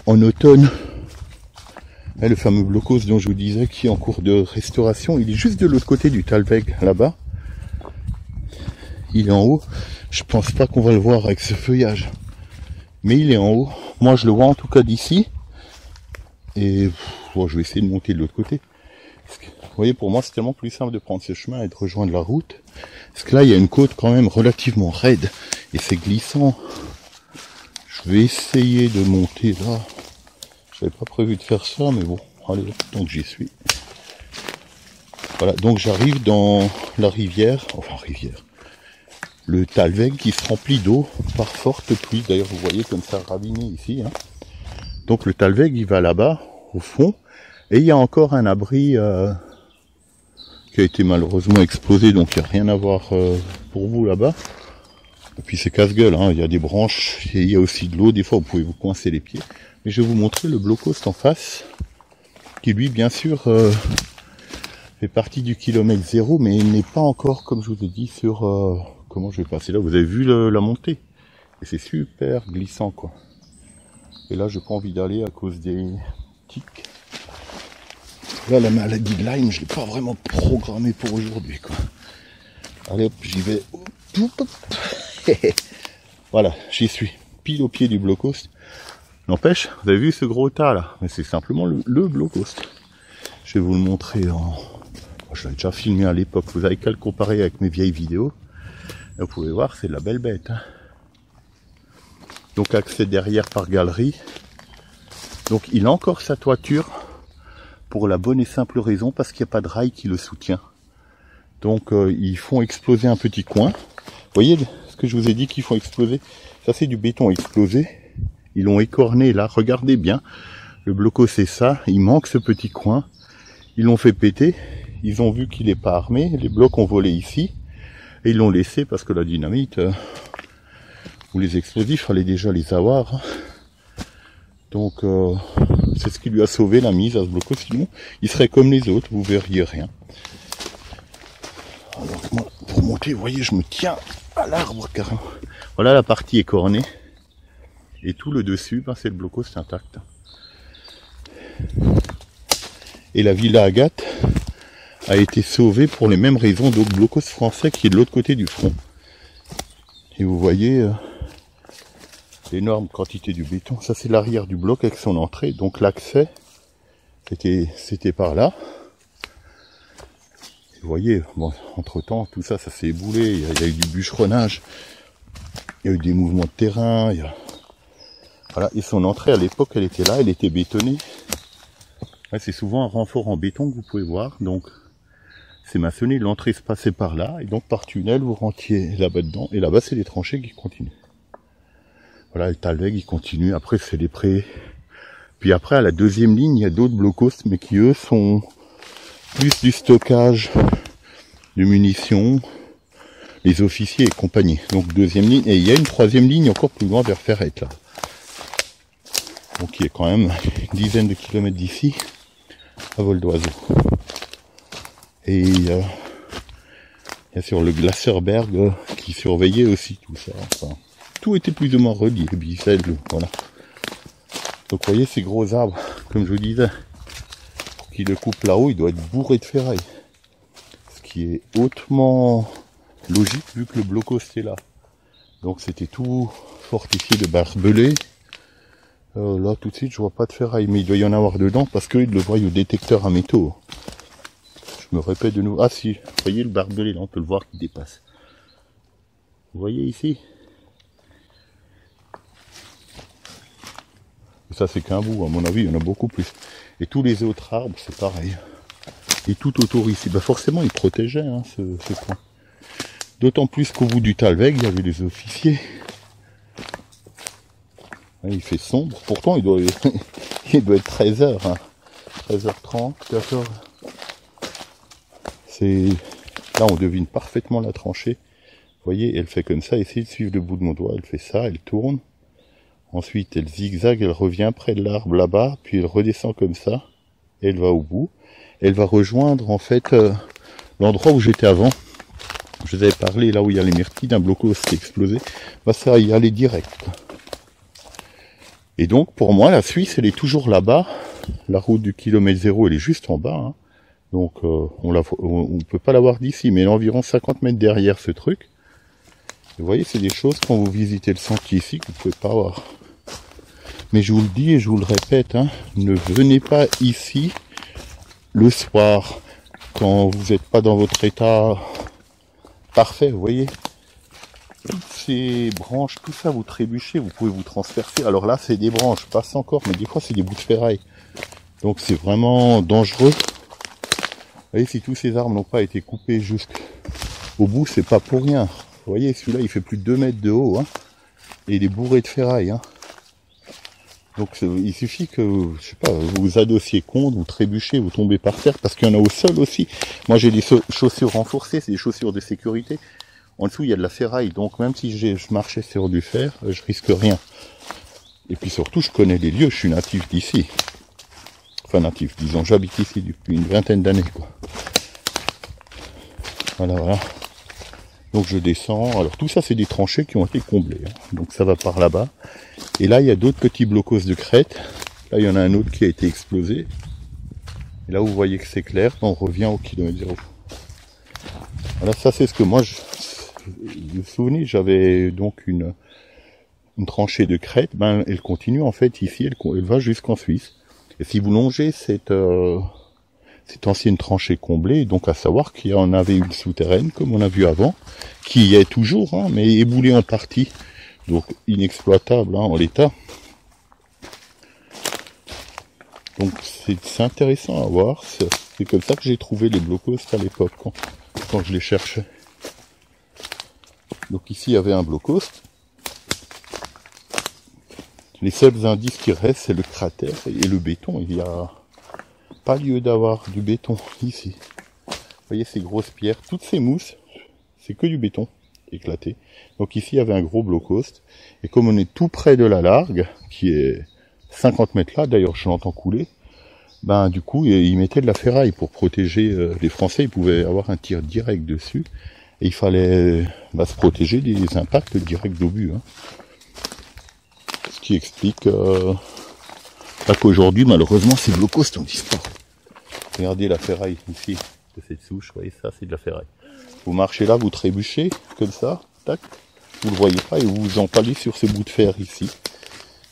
en automne. Et le fameux blockhaus dont je vous disais qui est en cours de restauration, il est juste de l'autre côté du talweg là-bas. Il est en haut. Je pense pas qu'on va le voir avec ce feuillage, mais il est en haut. Moi je le vois en tout cas d'ici. Et bon, je vais essayer de monter de l'autre côté. Vous voyez, pour moi c'est tellement plus simple de prendre ce chemin et de rejoindre la route. Parce que là il y a une côte quand même relativement raide et c'est glissant. Je vais essayer de monter là. J'avais pas prévu de faire ça, mais bon, allez, donc j'y suis. Voilà, donc j'arrive dans la rivière, le talweg qui se remplit d'eau par forte pluie. D'ailleurs vous voyez comme ça raviné ici, hein. Donc le talweg il va là-bas au fond et il y a encore un abri qui a été malheureusement explosé, donc il n'y a rien à voir pour vous là-bas. Et puis c'est casse-gueule, hein. Il y a des branches et il y a aussi de l'eau, des fois vous pouvez vous coincer les pieds. Mais je vais vous montrer le blockhaus en face qui lui bien sûr fait partie du kilomètre 0, mais il n'est pas encore, comme je vous ai dit, sur comment je vais passer là. Vous avez vu la montée et c'est super glissant quoi. Et là, j'ai pas envie d'aller à cause des tiques. Là, la maladie de Lyme, je l'ai pas vraiment programmée pour aujourd'hui, quoi. Allez, hop, j'y vais. Voilà, j'y suis. Pile au pied du blockhaus. N'empêche, vous avez vu ce gros tas là? Mais c'est simplement le blockhaus. Je vais vous le montrer en... Je l'avais déjà filmé à l'époque. Vous avez qu'à le comparer avec mes vieilles vidéos. Et vous pouvez voir, c'est de la belle bête, hein. Donc accès derrière par galerie. Donc il a encore sa toiture pour la bonne et simple raison parce qu'il n'y a pas de rail qui le soutient. Donc ils font exploser un petit coin. Vous voyez ce que je vous ai dit qu'ils font exploser? Ça c'est du béton explosé. Ils l'ont écorné là, regardez bien. Le blockhaus c'est ça, il manque ce petit coin. Ils l'ont fait péter. Ils ont vu qu'il n'est pas armé. Les blocs ont volé ici. Et ils l'ont laissé parce que la dynamite... ou les explosifs, fallait déjà les avoir. Hein. Donc c'est ce qui lui a sauvé la mise à ce blockhaus, sinon il serait comme les autres, vous verriez rien. Alors moi, pour monter, vous voyez, je me tiens à l'arbre carrément. Voilà la partie écornée. Et tout le dessus, ben, c'est le blockhaus intact. Et la Villa Agathe a été sauvée pour les mêmes raisons d'autres blockhaus français qui est de l'autre côté du front. Et vous voyez... l'énorme quantité du béton. Ça c'est l'arrière du bloc avec son entrée. Donc l'accès c'était par là. Et vous voyez, bon, entre temps tout ça s'est éboulé. Il y a eu du bûcheronnage. Il y a eu des mouvements de terrain. Voilà. Et son entrée à l'époque elle était là, elle était bétonnée. Là, c'est souvent un renfort en béton que vous pouvez voir. Donc c'est maçonné. L'entrée se passait par là. Et donc par tunnel vous rentriez là-bas dedans. Et là-bas c'est les tranchées qui continuent. Voilà, le talweg, il continue. Après, c'est les prés. Puis après, à la deuxième ligne, il y a d'autres blockhaus, mais qui, eux, sont plus du stockage de munitions, les officiers et compagnie. Donc, deuxième ligne. Et il y a une troisième ligne encore plus loin vers Ferrette, là. Donc, il y a quand même une dizaine de kilomètres d'ici, à vol d'oiseau. Et il y a sur le Glaserberg qui surveillait aussi tout ça. Enfin, tout était plus ou moins relié, voilà. Donc vous voyez ces gros arbres, comme je vous disais, pour qu'ils le coupent là-haut, il doit être bourré de ferraille. qui est hautement logique vu que le blocos est là. Donc c'était tout fortifié de barbelés. Là tout de suite je vois pas de ferraille, mais il doit y en avoir dedans parce qu'ils le voient au détecteur à métaux. Je me répète de nouveau. Ah si, vous voyez le barbelé là, on peut le voir qui dépasse. Vous voyez ici? Ça c'est qu'un bout, à mon avis il y en a beaucoup plus. Et tous les autres arbres c'est pareil. Et tout autour ici, bah forcément ils protégeaient hein, ce coin. D'autant plus qu'au bout du Talweg, il y avait les officiers. Il fait sombre, pourtant il doit, il doit être 13h, hein. 13h30, 14h. Là on devine parfaitement la tranchée. Vous voyez, elle fait comme ça, essayez de suivre le bout de mon doigt, elle fait ça, elle tourne. Ensuite elle zigzague, elle revient près de l'arbre là-bas, puis elle redescend comme ça, et elle va au bout. Elle va rejoindre en fait l'endroit où j'étais avant. Je vous avais parlé là où il y a les myrtilles d'un blocos qui est explosé. Bah ça y aller direct. Et donc pour moi la Suisse elle est toujours là-bas. La route du kilomètre 0 elle est juste en bas. Hein. Donc on peut pas la voir d'ici, mais elle est environ 50 mètres derrière ce truc. Et vous voyez c'est des choses quand vous visitez le sentier ici que vous pouvez pas voir. Mais je vous le dis et je vous le répète, hein, ne venez pas ici le soir quand vous n'êtes pas dans votre état parfait, vous voyez. Toutes ces branches, tout ça, vous trébuchez, vous pouvez vous transpercer. Alors là, c'est des branches, passe encore, mais des fois, c'est des bouts de ferraille. Donc c'est vraiment dangereux. Vous voyez, si tous ces arbres n'ont pas été coupés jusqu'au bout, c'est pas pour rien. Vous voyez, celui-là, il fait plus de 2 mètres de haut, hein, et il est bourré de ferraille. Hein. Donc il suffit que, je sais pas, vous vous adossiez contre, vous trébuchez, vous tombez par terre, parce qu'il y en a au sol aussi. Moi j'ai des chaussures renforcées, c'est des chaussures de sécurité. En dessous il y a de la ferraille, donc même si je marchais sur du fer, je risque rien. Et puis surtout je connais les lieux, je suis natif d'ici. Enfin natif, disons, j'habite ici depuis une vingtaine d'années quoi. Voilà. Donc je descends, alors tout ça c'est des tranchées qui ont été comblées, hein. Donc ça va par là-bas. Et là il y a d'autres petits blocos de crête, là il y en a un autre qui a été explosé. Et là vous voyez que c'est clair, on revient au kilomètre 0. Voilà, ça c'est ce que moi, vous vous souvenez, j'avais donc une tranchée de crête, ben elle continue en fait ici, elle va jusqu'en Suisse. Et si vous longez cette ancienne tranchée comblée, donc à savoir qu'il y en avait une souterraine, comme on a vu avant, qui y est toujours, hein, mais éboulée en partie, donc inexploitable hein, en l'état. Donc c'est intéressant à voir, c'est comme ça que j'ai trouvé les blocos à l'époque, quand je les cherchais. Donc ici il y avait un blocos. Les seuls indices qui restent, c'est le cratère et le béton. Il n'y a pas lieu d'avoir du béton ici. Vous voyez ces grosses pierres, toutes ces mousses, c'est que du béton éclaté. Donc ici il y avait un gros blocos. Et comme on est tout près de la largue, qui est 50 mètres là, d'ailleurs je l'entends couler, ben du coup ils mettaient de la ferraille pour protéger les Français. Ils pouvaient avoir un tir direct dessus. Et il fallait se protéger des impacts directs d'obus. Hein. Ce qui explique qu'aujourd'hui, malheureusement, ces blocos ont disparu. Regardez la ferraille ici, de cette souche, vous voyez ça, c'est de la ferraille. Vous marchez là, vous trébuchez, comme ça, tac, vous le voyez pas et vous vous empalez sur ces bouts de fer ici.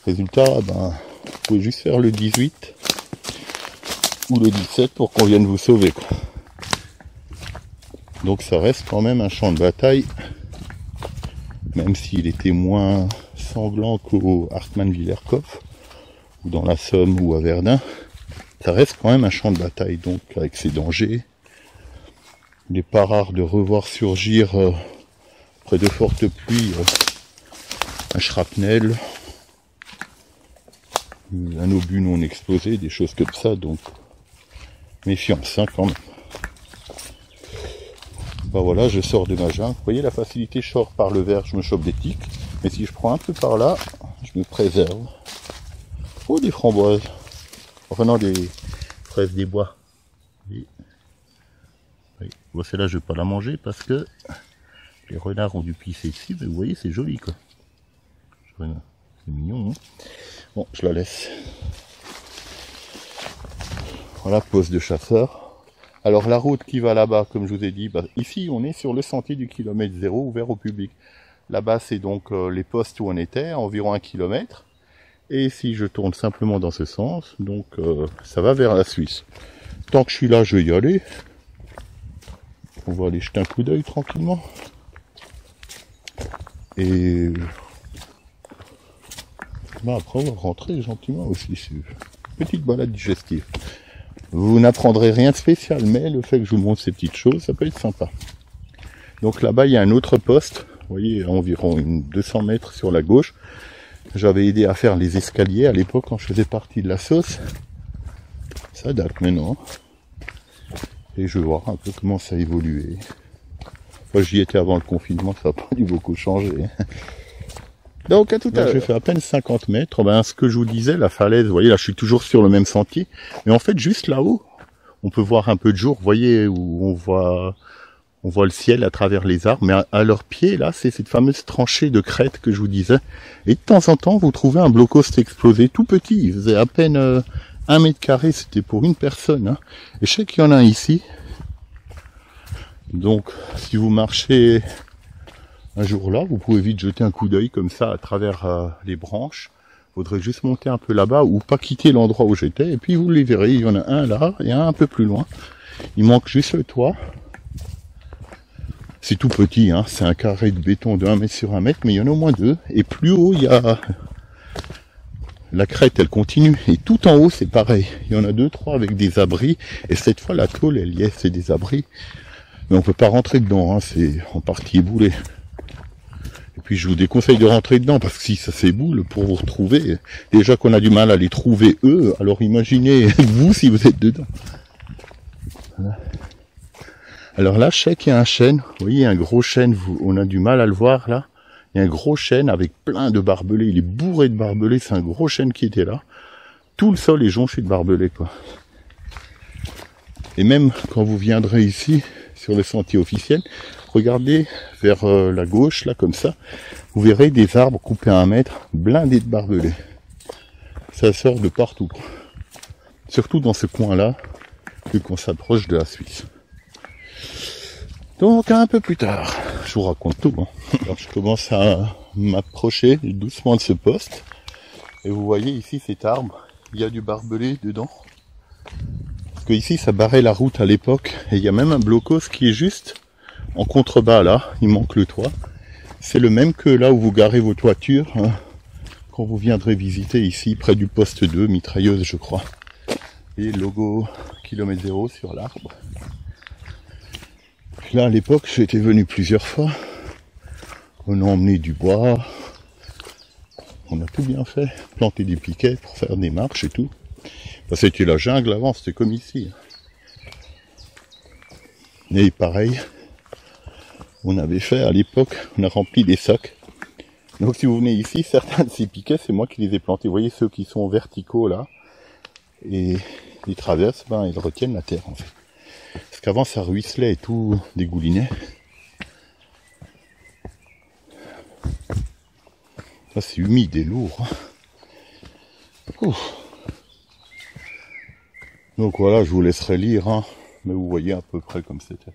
Résultat, ben, vous pouvez juste faire le 18 ou le 17 pour qu'on vienne vous sauver, quoi. Donc ça reste quand même un champ de bataille, même s'il était moins sanglant qu'au Hartmann-Willerkopf, ou dans la Somme ou à Verdun, ça reste quand même un champ de bataille, donc avec ses dangers. Il n'est pas rare de revoir surgir après de fortes pluies un shrapnel, un obus non explosé, des choses comme ça, donc méfiance hein, quand même. Bah voilà, je sors de ma jungle. Vous voyez la facilité, je sors par le vert, je me chope des tiques. Mais si je prends un peu par là, je me préserve. Oh, des framboises. Enfin non, des fraises des bois. Oui. Oui. Bon, celle-là, je vais pas la manger parce que les renards ont dû pisser dessus. Mais vous voyez, c'est joli, quoi. C'est mignon, hein. Bon, je la laisse. Voilà, pose de chasseur. Alors la route qui va là-bas, comme je vous ai dit, ici on est sur le sentier du kilomètre 0 ouvert au public. Là-bas c'est donc les postes où on était, à environ 1 kilomètre. Et si je tourne simplement dans ce sens, donc ça va vers la Suisse. Tant que je suis là, je vais y aller. On va aller jeter un coup d'œil tranquillement. Et après on va rentrer gentiment aussi. C'est une petite balade digestive. Vous n'apprendrez rien de spécial, mais le fait que je vous montre ces petites choses, ça peut être sympa. Donc là-bas, il y a un autre poste. Vous voyez, à environ 200 mètres sur la gauche. J'avais aidé à faire les escaliers à l'époque quand je faisais partie de la sauce. Ça date maintenant. Et je vais voir un peu comment ça a évolué. Moi, j'y étais avant le confinement, ça n'a pas dû beaucoup changer. Donc à tout à l'heure. J'ai fait à peine 50 mètres. Ce que je vous disais, la falaise, vous voyez, là je suis toujours sur le même sentier. Mais en fait, juste là-haut, on peut voir un peu de jour. Vous voyez, où on voit le ciel à travers les arbres. Mais à leurs pieds, là, c'est cette fameuse tranchée de crête que je vous disais. Et de temps en temps, vous trouvez un bloc-host explosé, tout petit. Il faisait à peine 1 mètre carré, c'était pour une personne. Hein. Et je sais qu'il y en a un ici. Donc, si vous marchez un jour là, vous pouvez vite jeter un coup d'œil comme ça à travers les branches. Faudrait juste monter un peu là-bas ou pas quitter l'endroit où j'étais. Et puis vous les verrez, il y en a un là et un peu plus loin. Il manque juste le toit. C'est tout petit, hein. C'est un carré de béton de 1 mètre sur 1 mètre, mais il y en a au moins 2. Et plus haut, il y a la crête, elle continue. Et tout en haut, c'est pareil. Il y en a 2, 3 avec des abris. Et cette fois, la tôle, elle y est, c'est des abris. Mais on peut pas rentrer dedans, hein. C'est en partie éboulé. Et puis je vous déconseille de rentrer dedans, parce que si ça s'éboule, pour vous retrouver, déjà qu'on a du mal à les trouver eux, alors imaginez vous si vous êtes dedans. Voilà. Alors là, je sais qu'il y a un chêne, vous voyez, un gros chêne, on a du mal à le voir là. Il y a un gros chêne avec plein de barbelés, il est bourré de barbelés, c'est un gros chêne qui était là. Tout le sol est jonché de barbelés, quoi. Et même quand vous viendrez ici, sur le sentier officiel, regardez vers la gauche, là, comme ça, vous verrez des arbres coupés à 1 mètre, blindés de barbelés. Ça sort de partout, quoi. Surtout dans ce coin-là, vu qu'on s'approche de la Suisse. Donc, un peu plus tard, je vous raconte tout. Hein. Alors, je commence à m'approcher doucement de ce poste. Et vous voyez ici cet arbre, il y a du barbelé dedans. Parce que ici, ça barrait la route à l'époque. Et il y a même un blocos qui est juste en contrebas là. Il manque le toit. C'est le même que là où vous garez vos toitures. Hein, quand vous viendrez visiter ici, près du poste 2, mitrailleuse je crois. Et logo kilomètre 0 sur l'arbre. Là, à l'époque, j'étais venu plusieurs fois. On a emmené du bois. On a tout bien fait. Planter des piquets pour faire des marches et tout. Enfin, c'était la jungle avant, c'était comme ici. Et pareil, on avait fait à l'époque, on a rempli des sacs. Donc si vous venez ici, certains de ces piquets, c'est moi qui les ai plantés. Vous voyez ceux qui sont verticaux là. Et ils traversent, ils retiennent la terre en fait. Parce qu'avant ça ruisselait et tout dégoulinait. Là c'est humide et lourd. Ouf. Donc voilà, je vous laisserai lire, hein. Mais vous voyez à peu près comme c'était.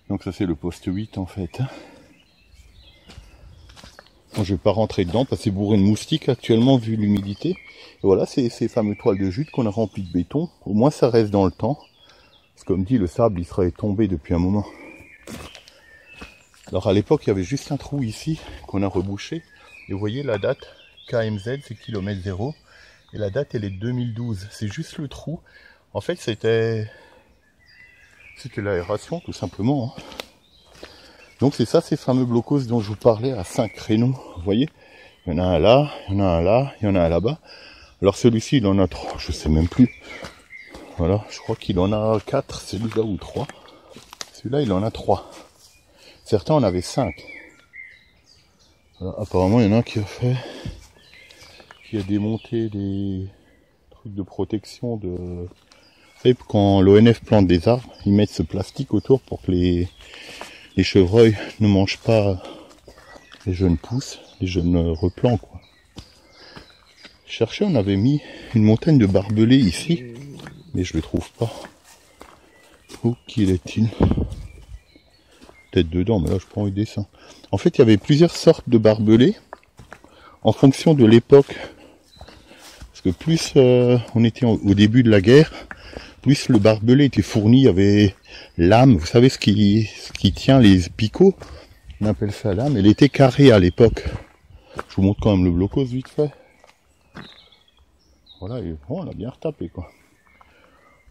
Donc ça c'est le poste 8 en fait. Bon, je vais pas rentrer dedans parce que c'est bourré de moustiques actuellement vu l'humidité. Et voilà, c'est ces fameux toiles de jute qu'on a remplies de béton. Au moins ça reste dans le temps. Parce que comme dit, le sable il serait tombé depuis un moment. Alors à l'époque il y avait juste un trou ici qu'on a rebouché. Et vous voyez la date, KMZ c'est kilomètre 0. Et la date elle est 2012. C'est juste le trou. En fait c'était l'aération tout simplement. Hein. Donc c'est ça ces fameux blocos dont je vous parlais à 5 créneaux. Vous voyez, il y en a un là, il y en a un là, il y en a un là-bas. Alors celui-ci il en a 3, je sais même plus. Voilà, je crois qu'il en a 4, celui-là ou 3. Celui-là il en a 3. Certains en avaient 5. Voilà, apparemment il y en a un qui a démonté des trucs de protection de... Et quand l'ONF plante des arbres, ils mettent ce plastique autour pour que les chevreuils ne mangent pas les jeunes pousses, les jeunes replants quoi. Chercher, on avait mis une montagne de barbelés ici, mais je le trouve pas. Où qu'il est-il? Peut-être dedans, mais là je prends il descend. En fait, il y avait plusieurs sortes de barbelés en fonction de l'époque. Parce que plus on était au début de la guerre, plus le barbelé était fourni. Il y avait l'âme, vous savez ce qui tient les picots, on appelle ça l'âme. Elle était carrée à l'époque. Je vous montre quand même le blocos vite fait. Voilà, et bon, on l'a bien retapé quoi.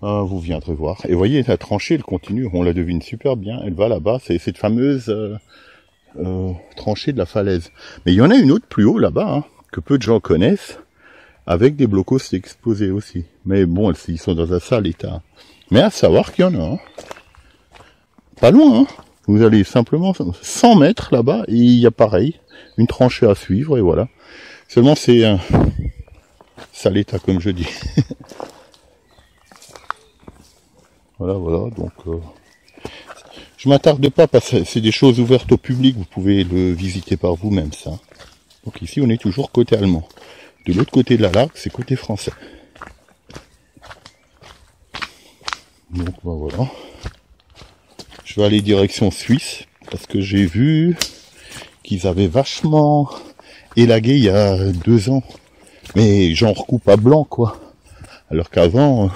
Vous viendrez voir. Et voyez, la tranchée, elle continue, on la devine super bien. Elle va là-bas, c'est cette fameuse tranchée de la falaise. Mais il y en a une autre plus haut là-bas, hein, que peu de gens connaissent, avec des blocos exposés aussi. Mais bon, ils sont dans un sale état. Mais à savoir qu'il y en a. Hein. Pas loin, hein. Vous allez simplement 100 mètres là-bas, et il y a pareil, une tranchée à suivre, et voilà. Seulement c'est un sale état, comme je dis. Voilà, donc je m'attarde pas parce que c'est des choses ouvertes au public, vous pouvez le visiter par vous-même ça. Donc ici on est toujours côté allemand. De l'autre côté de la Largue, c'est côté français. Donc ben voilà. Je vais aller direction Suisse, parce que j'ai vu qu'ils avaient vachement élagué il y a 2 ans. Mais j'en recoupe à blanc quoi. Alors qu'avant...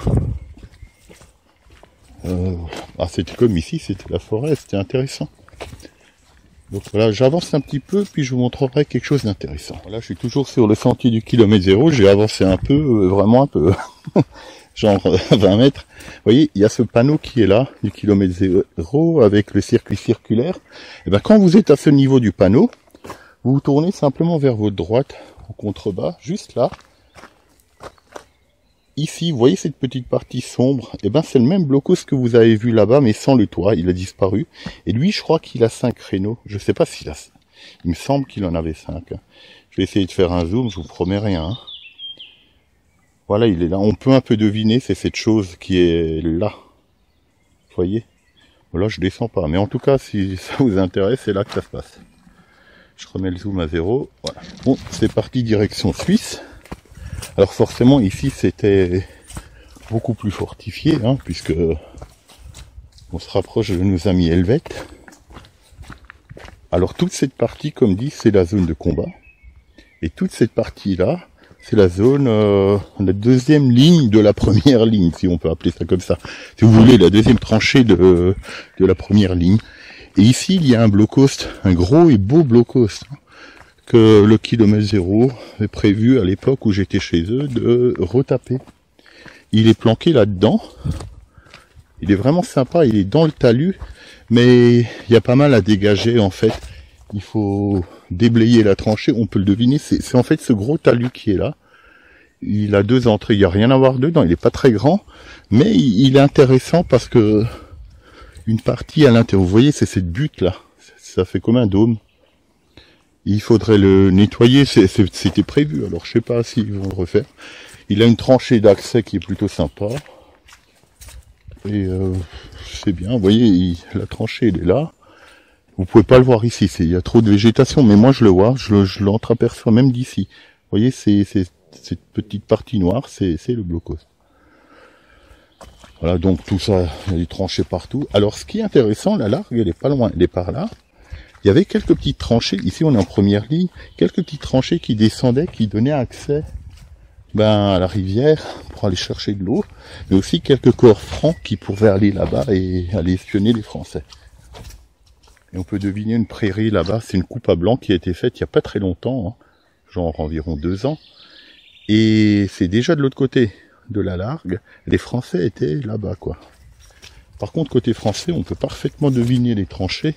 c'était comme ici, c'était la forêt, c'était intéressant. Donc voilà, j'avance un petit peu, puis je vous montrerai quelque chose d'intéressant. Là, je suis toujours sur le sentier du kilomètre zéro, j'ai avancé un peu, vraiment un peu, genre 20 mètres. Vous voyez, il y a ce panneau qui est là, du kilomètre zéro, avec le circuit circulaire. Et ben quand vous êtes à ce niveau du panneau, vous vous tournez simplement vers votre droite, en contrebas, juste là. Ici, vous voyez cette petite partie sombre, et ben c'est le même blocos que vous avez vu là-bas, mais sans le toit, il a disparu. Et lui, je crois qu'il a 5 créneaux. Je sais pas s'il a... Il me semble qu'il en avait 5. Je vais essayer de faire un zoom, je vous promets rien. Hein. Voilà, il est là. On peut un peu deviner, c'est cette chose qui est là. Vous voyez? Voilà, je descends pas. Mais en tout cas, si ça vous intéresse, c'est là que ça se passe. Je remets le zoom à 0. Voilà. Bon, c'est parti direction Suisse. Alors forcément ici c'était beaucoup plus fortifié, hein, puisque on se rapproche de nos amis helvètes. Alors toute cette partie, comme dit, c'est la zone de combat. Et toute cette partie-là, c'est la zone, la deuxième ligne de la première ligne, si on peut appeler ça comme ça. Si vous voulez, la deuxième tranchée de la première ligne. Et ici, il y a un blocos, un gros et beau blocos, hein, que le kilomètre zéro est prévu à l'époque où j'étais chez eux de retaper. Il est planqué là-dedans. Il est vraiment sympa, il est dans le talus, mais il y a pas mal à dégager en fait. Il faut déblayer la tranchée, on peut le deviner, c'est en fait ce gros talus qui est là. Il a 2 entrées, il n'y a rien à voir dedans, il n'est pas très grand, mais il est intéressant parce que une partie à l'intérieur, vous voyez, c'est cette butte là, ça fait comme un dôme. Il faudrait le nettoyer, c'était prévu, alors je sais pas s'ils vont le refaire. Il a une tranchée d'accès qui est plutôt sympa. Et c'est bien, vous voyez, la tranchée elle est là. Vous pouvez pas le voir ici, il y a trop de végétation, mais moi je le vois, je l'entreaperçois même d'ici. Vous voyez, cette petite partie noire, c'est le blocos. Voilà, donc tout ça, il y a des tranchées partout. Alors ce qui est intéressant, la Largue, elle est pas loin, elle est par là. Il y avait quelques petites tranchées, ici on est en première ligne, quelques petites tranchées qui descendaient, qui donnaient accès à la rivière pour aller chercher de l'eau, mais aussi quelques corps francs qui pouvaient aller là-bas et aller espionner les Français. Et on peut deviner une prairie là-bas, c'est une coupe à blanc qui a été faite il n'y a pas très longtemps, hein, genre environ 2 ans, et c'est déjà de l'autre côté de la Largue, les Français étaient là-bas quoi. Par contre côté français, on peut parfaitement deviner les tranchées.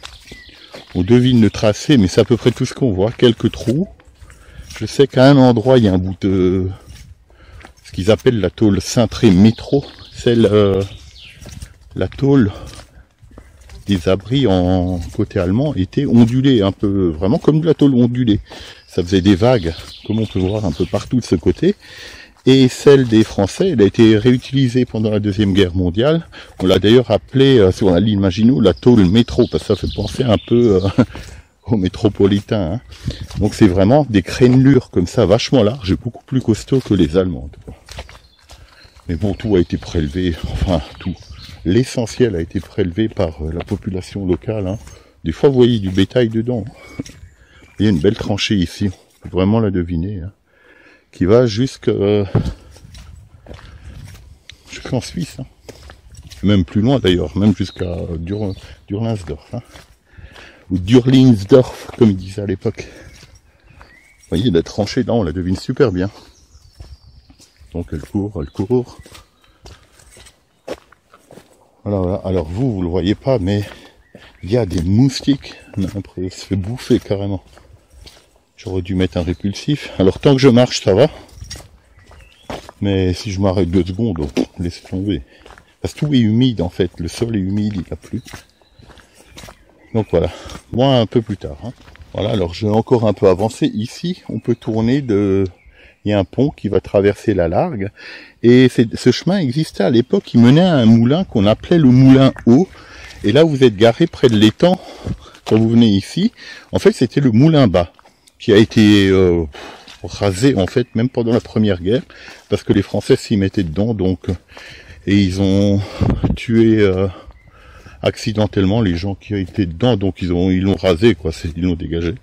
On devine le tracé, mais c'est à peu près tout ce qu'on voit. Quelques trous. Je sais qu'à un endroit, il y a un bout de... ce qu'ils appellent la tôle cintrée métro. C'est la tôle des abris en côté allemand était ondulée, un peu, vraiment comme de la tôle ondulée. Ça faisait des vagues, comme on peut voir un peu partout de ce côté. Et celle des Français, elle a été réutilisée pendant la Deuxième Guerre mondiale. On l'a d'ailleurs appelée sur la ligne Maginot la tôle métro, parce que ça fait penser un peu aux métropolitains. Hein. Donc c'est vraiment des crénelures comme ça, vachement larges et beaucoup plus costauds que les Allemands. Mais bon, tout a été prélevé, enfin tout. l'essentiel a été prélevé par la population locale. Hein. Des fois, vous voyez du bétail dedans. Il y a une belle tranchée ici, on peut vraiment la deviner, hein, qui va jusqu'en Suisse. Hein. Même plus loin d'ailleurs, même jusqu'à Durlinsdorf. Hein. Ou Durlinsdorf, comme ils disaient à l'époque. Vous voyez, la tranchée, là, on la devine super bien. Donc elle court, elle court. Voilà, voilà. Alors vous le voyez pas, mais il y a des moustiques. On a l'impression de se fait bouffer carrément. J'aurais dû mettre un répulsif. Alors tant que je marche, ça va. Mais si je m'arrête 2 secondes, oh, laisse tomber. Parce que tout est humide en fait. Le sol est humide, il a plu. Donc voilà. Moi un peu plus tard. Hein. Voilà, alors je vais encore un peu avancer. Ici, on peut tourner de... Il y a un pont qui va traverser la Largue. Et ce chemin existait à l'époque. Il menait à un moulin qu'on appelait le moulin haut. Et là, vous êtes garé près de l'étang. Quand vous venez ici, en fait, c'était le moulin bas. Qui a été rasé, en fait, même pendant la Première Guerre. Parce que les Français s'y mettaient dedans. Donc, et ils ont tué accidentellement les gens qui étaient dedans. Donc, ils l'ont rasé, quoi. Ils l'ont dégagé.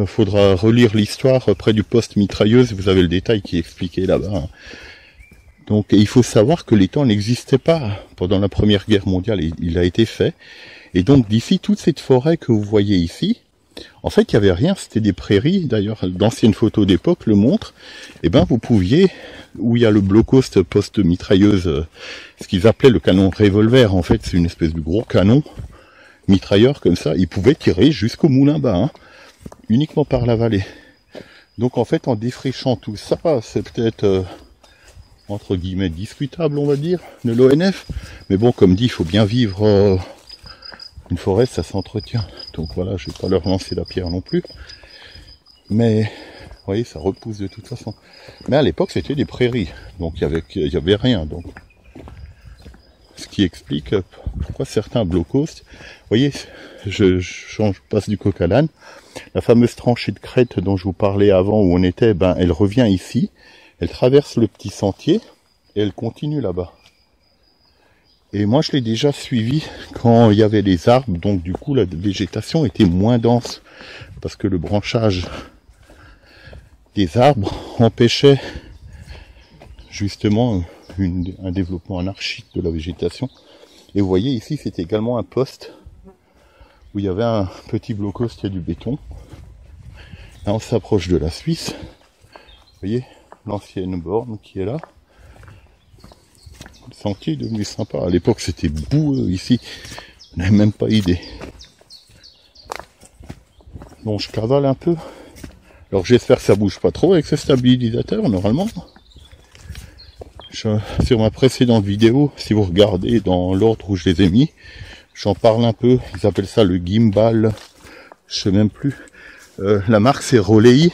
Faudra relire l'histoire près du poste mitrailleuse, vous avez le détail qui est expliqué là-bas. Donc il faut savoir que l'étang n'existait pas pendant la Première Guerre mondiale, il a été fait. Et donc d'ici, toute cette forêt que vous voyez ici, en fait il n'y avait rien, c'était des prairies, d'ailleurs d'anciennes photos d'époque le montrent, et ben vous pouviez, où il y a le blockost poste mitrailleuse, ce qu'ils appelaient le canon revolver, en fait c'est une espèce de gros canon mitrailleur comme ça, ils pouvaient tirer jusqu'au moulin bas, hein. Uniquement par la vallée. Donc en fait en défrichant tout ça, c'est peut-être entre guillemets discutable on va dire de l'ONF, mais bon comme dit il faut bien vivre une forêt, ça s'entretient, donc voilà je vais pas leur lancer la pierre non plus, mais vous voyez ça repousse de toute façon. Mais à l'époque c'était des prairies, donc il y avait rien, donc ce qui explique pourquoi certains blocos, vous voyez, je passe du coq à l'âne. La fameuse tranchée de crête dont je vous parlais avant où on était, ben elle revient ici, elle traverse le petit sentier et elle continue là-bas. Et moi je l'ai déjà suivi quand il y avait les arbres, donc du coup la végétation était moins dense parce que le branchage des arbres empêchait justement un développement anarchique de la végétation. Et vous voyez ici c'est également un poste où il y avait un petit blocos, il y a du béton. Là on s'approche de la Suisse. Vous voyez l'ancienne borne qui est là. Le sentier est devenu sympa. À l'époque c'était boueux ici. On n'avait même pas idée. Bon je cavale un peu. Alors j'espère que ça bouge pas trop avec ce stabilisateur normalement. Sur ma précédente vidéo, si vous regardez dans l'ordre où je les ai mis, j'en parle un peu, ils appellent ça le gimbal, je sais même plus. La marque c'est Rolei.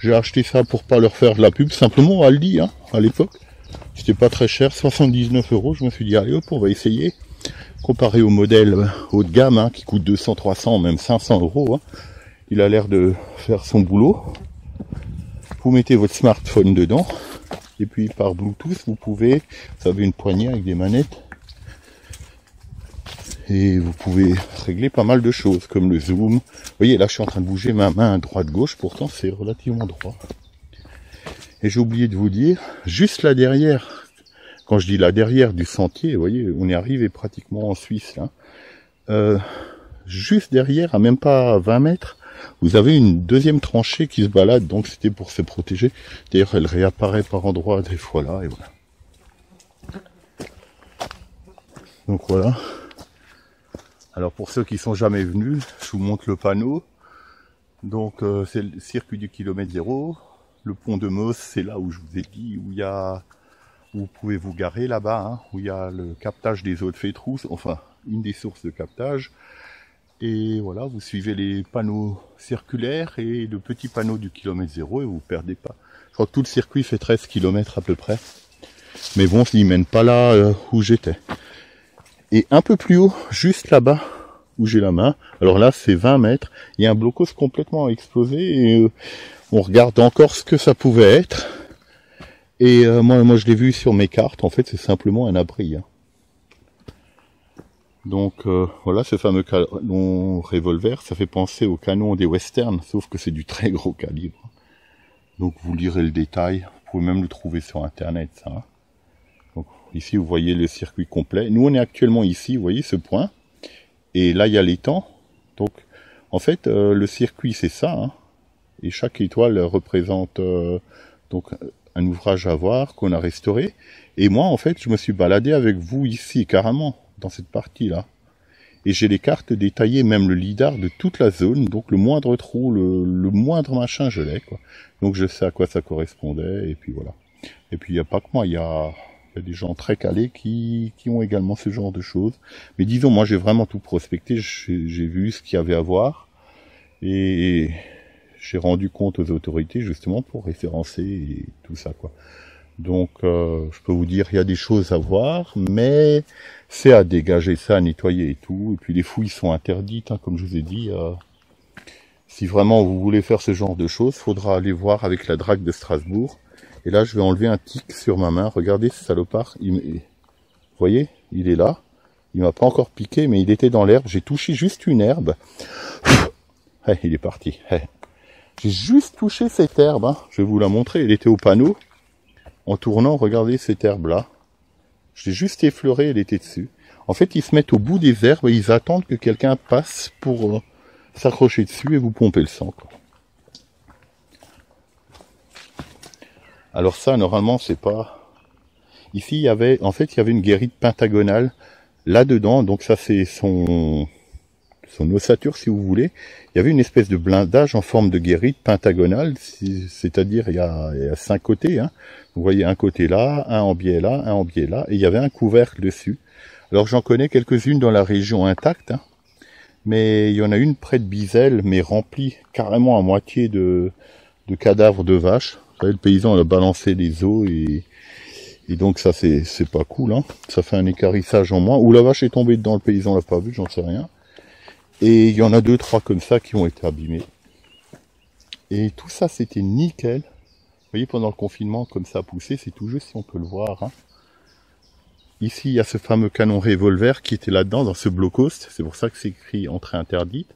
J'ai acheté ça pour pas leur faire de la pub, simplement Aldi, hein, à l'époque. C'était pas très cher, 79 €, je me suis dit allez hop, on va essayer. Comparé au modèle haut de gamme, hein, qui coûte 200, 300, même 500 €, hein, il a l'air de faire son boulot. Vous mettez votre smartphone dedans, et puis par Bluetooth, vous avez une poignée avec des manettes, et vous pouvez régler pas mal de choses, comme le zoom. Vous voyez, là je suis en train de bouger ma main droite-gauche, pourtant c'est relativement droit. Et j'ai oublié de vous dire, juste là derrière, quand je dis là derrière du sentier, vous voyez, on est arrivé pratiquement en Suisse, là. Juste derrière, à même pas 20 mètres, vous avez une deuxième tranchée qui se balade, donc c'était pour se protéger. D'ailleurs, elle réapparaît par endroits des fois là, et voilà. Donc voilà. Alors pour ceux qui sont jamais venus, je vous montre le panneau. Donc c'est le circuit du kilomètre 0. Le pont de Moos, c'est là où je vous ai dit, où vous pouvez vous garer là-bas, hein, où il y a le captage des eaux de Fétroux, enfin une des sources de captage. Et voilà, vous suivez les panneaux circulaires et le petit panneau du kilomètre 0 et vous perdez pas. Je crois que tout le circuit fait 13 km à peu près. Mais bon, il mène pas là où j'étais. Et un peu plus haut, juste là-bas, où j'ai la main, alors là c'est 20 mètres, il y a un blocos complètement explosé et on regarde encore ce que ça pouvait être. Et moi je l'ai vu sur mes cartes, en fait c'est simplement un abri. Hein. Donc voilà, ce fameux canon revolver, ça fait penser au canon des westerns, sauf que c'est du très gros calibre. Donc vous lirez le détail, vous pouvez même le trouver sur internet, ça. Hein. Donc ici vous voyez le circuit complet. Nous on est actuellement ici, vous voyez ce point, et là il y a l'étang. Donc en fait le circuit c'est ça, hein. Et chaque étoile représente donc un ouvrage à voir qu'on a restauré. Et moi en fait je me suis baladé avec vous ici carrément dans cette partie là. Et j'ai les cartes détaillées, même le lidar de toute la zone, donc le moindre trou, le moindre machin, je l'ai, quoi. Donc je sais à quoi ça correspondait, et puis voilà. Et puis il n'y a pas que moi, il y a des gens très calés qui ont également ce genre de choses. Mais disons, moi j'ai vraiment tout prospecté, j'ai vu ce qu'il y avait à voir, et j'ai rendu compte aux autorités justement pour référencer et tout ça, quoi. Donc, je peux vous dire, il y a des choses à voir, mais c'est à dégager, ça, à nettoyer et tout. Et puis les fouilles sont interdites, hein, comme je vous ai dit. Si vraiment vous voulez faire ce genre de choses, faudra aller voir avec la DRAC de Strasbourg. Et là, je vais enlever un tic sur ma main. Regardez ce salopard. Vous voyez, il est là. Il m'a pas encore piqué, mais il était dans l'herbe. J'ai touché juste une herbe. Il est parti. J'ai juste touché cette herbe. Hein. Je vais vous la montrer. Elle était au panneau. En tournant, regardez cette herbe-là. Je l'ai juste effleuré, elle était dessus. En fait, ils se mettent au bout des herbes et ils attendent que quelqu'un passe pour s'accrocher dessus et vous pomper le sang, quoi. Alors ça, normalement, c'est pas... Ici, il y avait une guérite pentagonale là-dedans. Donc ça, c'est son ossature, si vous voulez. Il y avait une espèce de blindage en forme de guérite pentagonale, c'est-à-dire il y a 5 côtés. Hein. Vous voyez un côté là, un en biais là, un en biais là, et il y avait un couvercle dessus. Alors j'en connais quelques-unes dans la région intacte, hein, mais il y en a une près de Bizel, mais remplie carrément à moitié de cadavres de vaches. Vous savez, le paysan a balancé les os et donc ça c'est pas cool. Hein. Ça fait un équarrissage en moins. Ou la vache est tombée dedans, le paysan l'a pas vu, j'en sais rien. Et il y en a 2-3 comme ça qui ont été abîmés. Et tout ça, c'était nickel. Vous voyez, pendant le confinement, comme ça a poussé, c'est tout juste si on peut le voir. Hein. Ici, il y a ce fameux canon revolver qui était là-dedans, dans ce blocos. C'est pour ça que c'est écrit entrée interdite.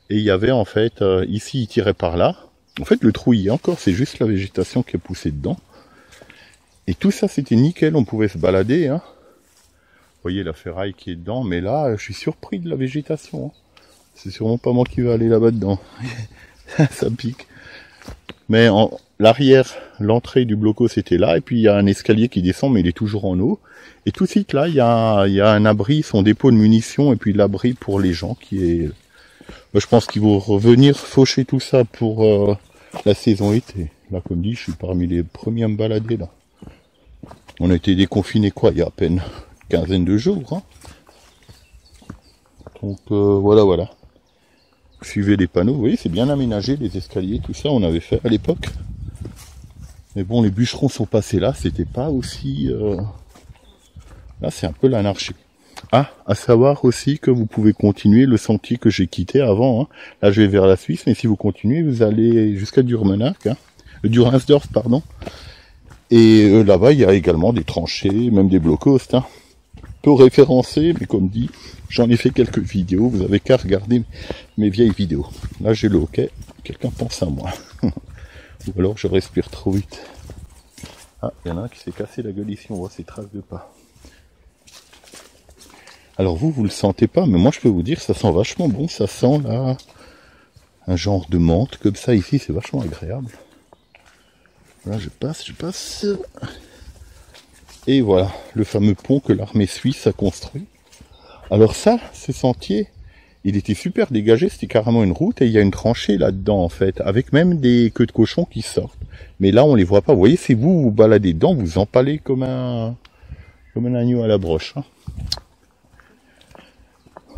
Et il y avait en fait, ici, il tirait par là. En fait, le trou y est encore, c'est juste la végétation qui est poussée dedans. Et tout ça, c'était nickel, on pouvait se balader. Hein. Vous voyez la ferraille qui est dedans, mais là, je suis surpris de la végétation. Hein. C'est sûrement pas moi qui vais aller là-bas dedans. Ça pique. Mais l'arrière, l'entrée du bloco, c'était là. Et puis il y a un escalier qui descend, mais il est toujours en eau. Et tout de suite là, il y a un abri, son dépôt de munitions, et puis l'abri pour les gens qui est... Je pense qu'ils vont revenir faucher tout ça pour la saison été. Là, comme dit, je suis parmi les premiers à me balader là. On a été déconfinés quoi, il y a à peine une quinzaine de jours. Hein. Donc voilà. Suivez les panneaux, vous voyez, c'est bien aménagé, les escaliers, tout ça, on avait fait à l'époque. Mais bon, les bûcherons sont passés là, c'était pas aussi... Là, c'est un peu l'anarchie. Ah, à savoir aussi que vous pouvez continuer le sentier que j'ai quitté avant. Hein. Là, je vais vers la Suisse, mais si vous continuez, vous allez jusqu'à Durmenach, hein. Durinsdorf, pardon. Et là-bas, il y a également des tranchées, même des blockposts. Hein. Peu référencé, mais comme dit, j'en ai fait quelques vidéos, vous avez qu'à regarder mes vieilles vidéos. Là j'ai le hockey, quelqu'un pense à moi. Ou alors je respire trop vite. Ah, il y en a un qui s'est cassé la gueule ici, on voit ses traces de pas. Alors vous le sentez pas, mais moi je peux vous dire, ça sent vachement bon, ça sent là un genre de menthe comme ça ici, c'est vachement agréable. Là je passe. Et voilà, le fameux pont que l'armée suisse a construit. Alors ça, ce sentier, il était super dégagé, c'était carrément une route, et il y a une tranchée là-dedans en fait, avec même des queues de cochons qui sortent. Mais là, on les voit pas. Vous voyez, si vous vous baladez dedans, vous empalez comme un agneau à la broche. Hein.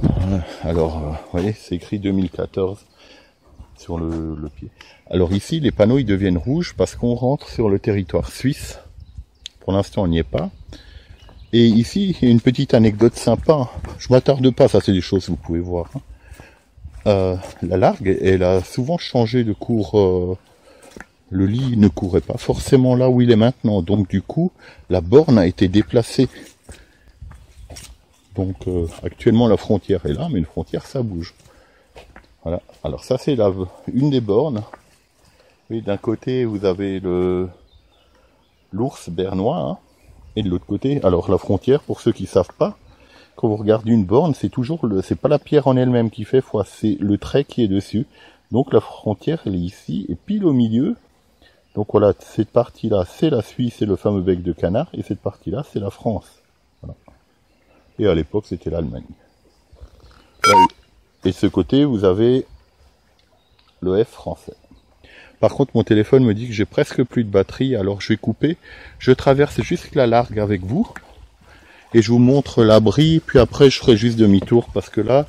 Voilà. Alors, vous voyez, c'est écrit 2014 sur le pied. Alors ici, les panneaux, ils deviennent rouges parce qu'on rentre sur le territoire suisse. Pour l'instant, on n'y est pas. Et ici, il y a une petite anecdote sympa. Je m'attarde pas, ça c'est des choses que vous pouvez voir. La largue, elle a souvent changé de cours. Le lit ne courait pas forcément là où il est maintenant. Donc du coup, la borne a été déplacée. Donc actuellement la frontière est là, mais une frontière ça bouge. Voilà. Alors ça c'est une des bornes. Oui, d'un côté vous avez l'ours bernois, hein, et de l'autre côté, alors la frontière, pour ceux qui savent pas, quand vous regardez une borne, c'est toujours c'est pas la pierre en elle-même qui fait foi, c'est le trait qui est dessus. Donc la frontière elle est ici et pile au milieu. Donc voilà, cette partie-là c'est la Suisse et le fameux bec de canard, et cette partie-là c'est la France. Voilà. Et à l'époque c'était l'Allemagne. Et de ce côté vous avez le F français. Par contre mon téléphone me dit que j'ai presque plus de batterie, alors je vais couper. Je traverse juste la largue avec vous. Et je vous montre l'abri, puis après je ferai juste demi-tour, parce que là,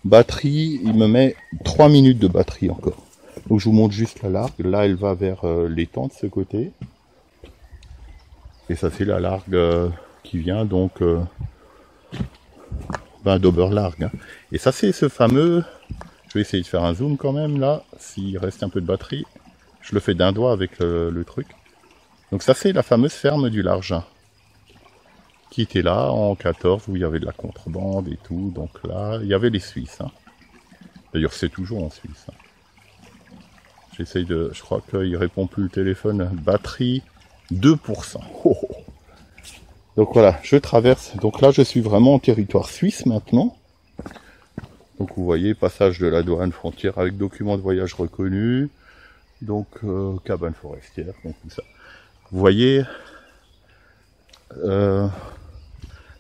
batterie, il me met 3 minutes de batterie encore. Donc je vous montre juste la largue, là elle va vers l'étang de ce côté. Et ça c'est la largue qui vient donc d'Oberlargue. Hein. Et ça c'est ce fameux, je vais essayer de faire un zoom quand même là, s'il reste un peu de batterie. Je le fais d'un doigt avec le truc. Donc ça c'est la fameuse ferme du Largin, qui était là en 14, où il y avait de la contrebande et tout. Donc là, il y avait les Suisses. Hein. D'ailleurs, c'est toujours en Suisse. Hein. J'essaye de... Je crois qu'il répond plus le téléphone. Batterie, 2%. Oh, oh. Donc voilà, je traverse. Donc là, je suis vraiment en territoire suisse maintenant. Donc vous voyez, passage de la douane, frontière avec document de voyage reconnu. Donc, cabane forestière, donc tout ça. Vous voyez...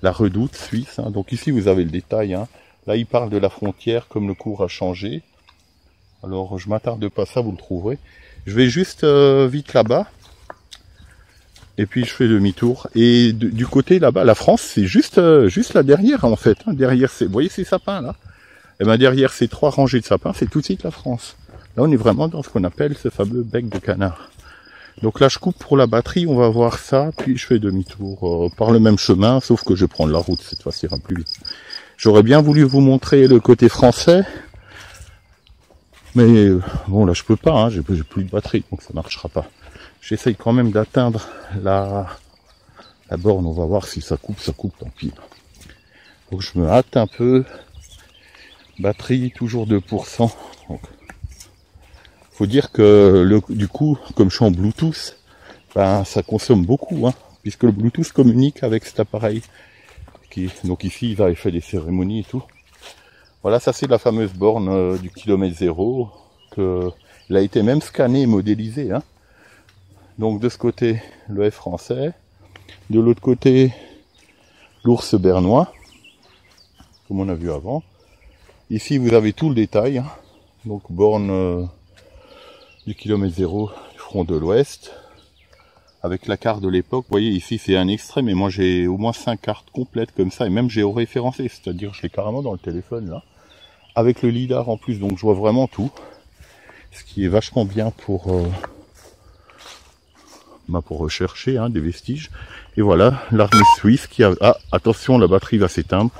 la redoute suisse, hein. Donc ici vous avez le détail, hein. Là il parle de la frontière comme le cours a changé. Alors je m'attarde pas, ça vous le trouverez. Je vais juste vite là-bas, et puis je fais demi-tour. Et du côté là-bas, la France c'est juste là derrière en fait, hein. Derrière vous voyez ces sapins là, et ben derrière ces 3 rangées de sapins, c'est tout de suite la France. Là on est vraiment dans ce qu'on appelle ce fameux bec de canard. Donc là je coupe pour la batterie, on va voir ça, puis je fais demi-tour par le même chemin, sauf que je vais prendre la route, cette fois-ci ira plus vite. J'aurais bien voulu vous montrer le côté français, mais bon là je peux pas, hein, j'ai plus de batterie, donc ça marchera pas. J'essaye quand même d'atteindre la borne, on va voir si ça coupe, tant pis. Donc je me hâte un peu, batterie toujours 2%. Donc, faut dire que du coup, comme je suis en Bluetooth, ben ça consomme beaucoup, hein, puisque le Bluetooth communique avec cet appareil. Donc ici, il va faire des cérémonies et tout. Voilà, ça c'est la fameuse borne du kilomètre zéro, elle a été même scannée et modélisée. Hein. Donc de ce côté, le F français, de l'autre côté, l'ours bernois, comme on a vu avant. Ici, vous avez tout le détail, hein. Donc borne... du kilomètre zéro du front de l'Ouest, avec la carte de l'époque. Vous voyez ici c'est un extrait, mais moi j'ai au moins 5 cartes complètes comme ça, et même géoréférencé, c'est-à-dire je l'ai carrément dans le téléphone là, avec le lidar en plus, donc je vois vraiment tout, ce qui est vachement bien pour rechercher, hein, des vestiges. Et voilà l'armée suisse qui a... Ah, attention, la batterie va s'éteindre,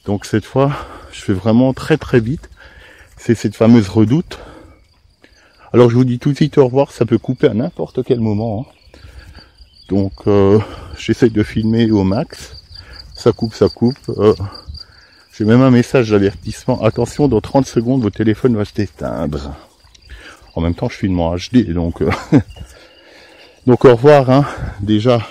donc cette fois je fais vraiment très très vite. C'est cette fameuse redoute. Alors je vous dis tout de suite au revoir, ça peut couper à n'importe quel moment. Hein. Donc j'essaye de filmer au max. Ça coupe. J'ai même un message d'avertissement. Attention, dans 30 secondes, votre téléphone va s'éteindre. En même temps, je filme en HD, donc... donc au revoir, hein. Déjà,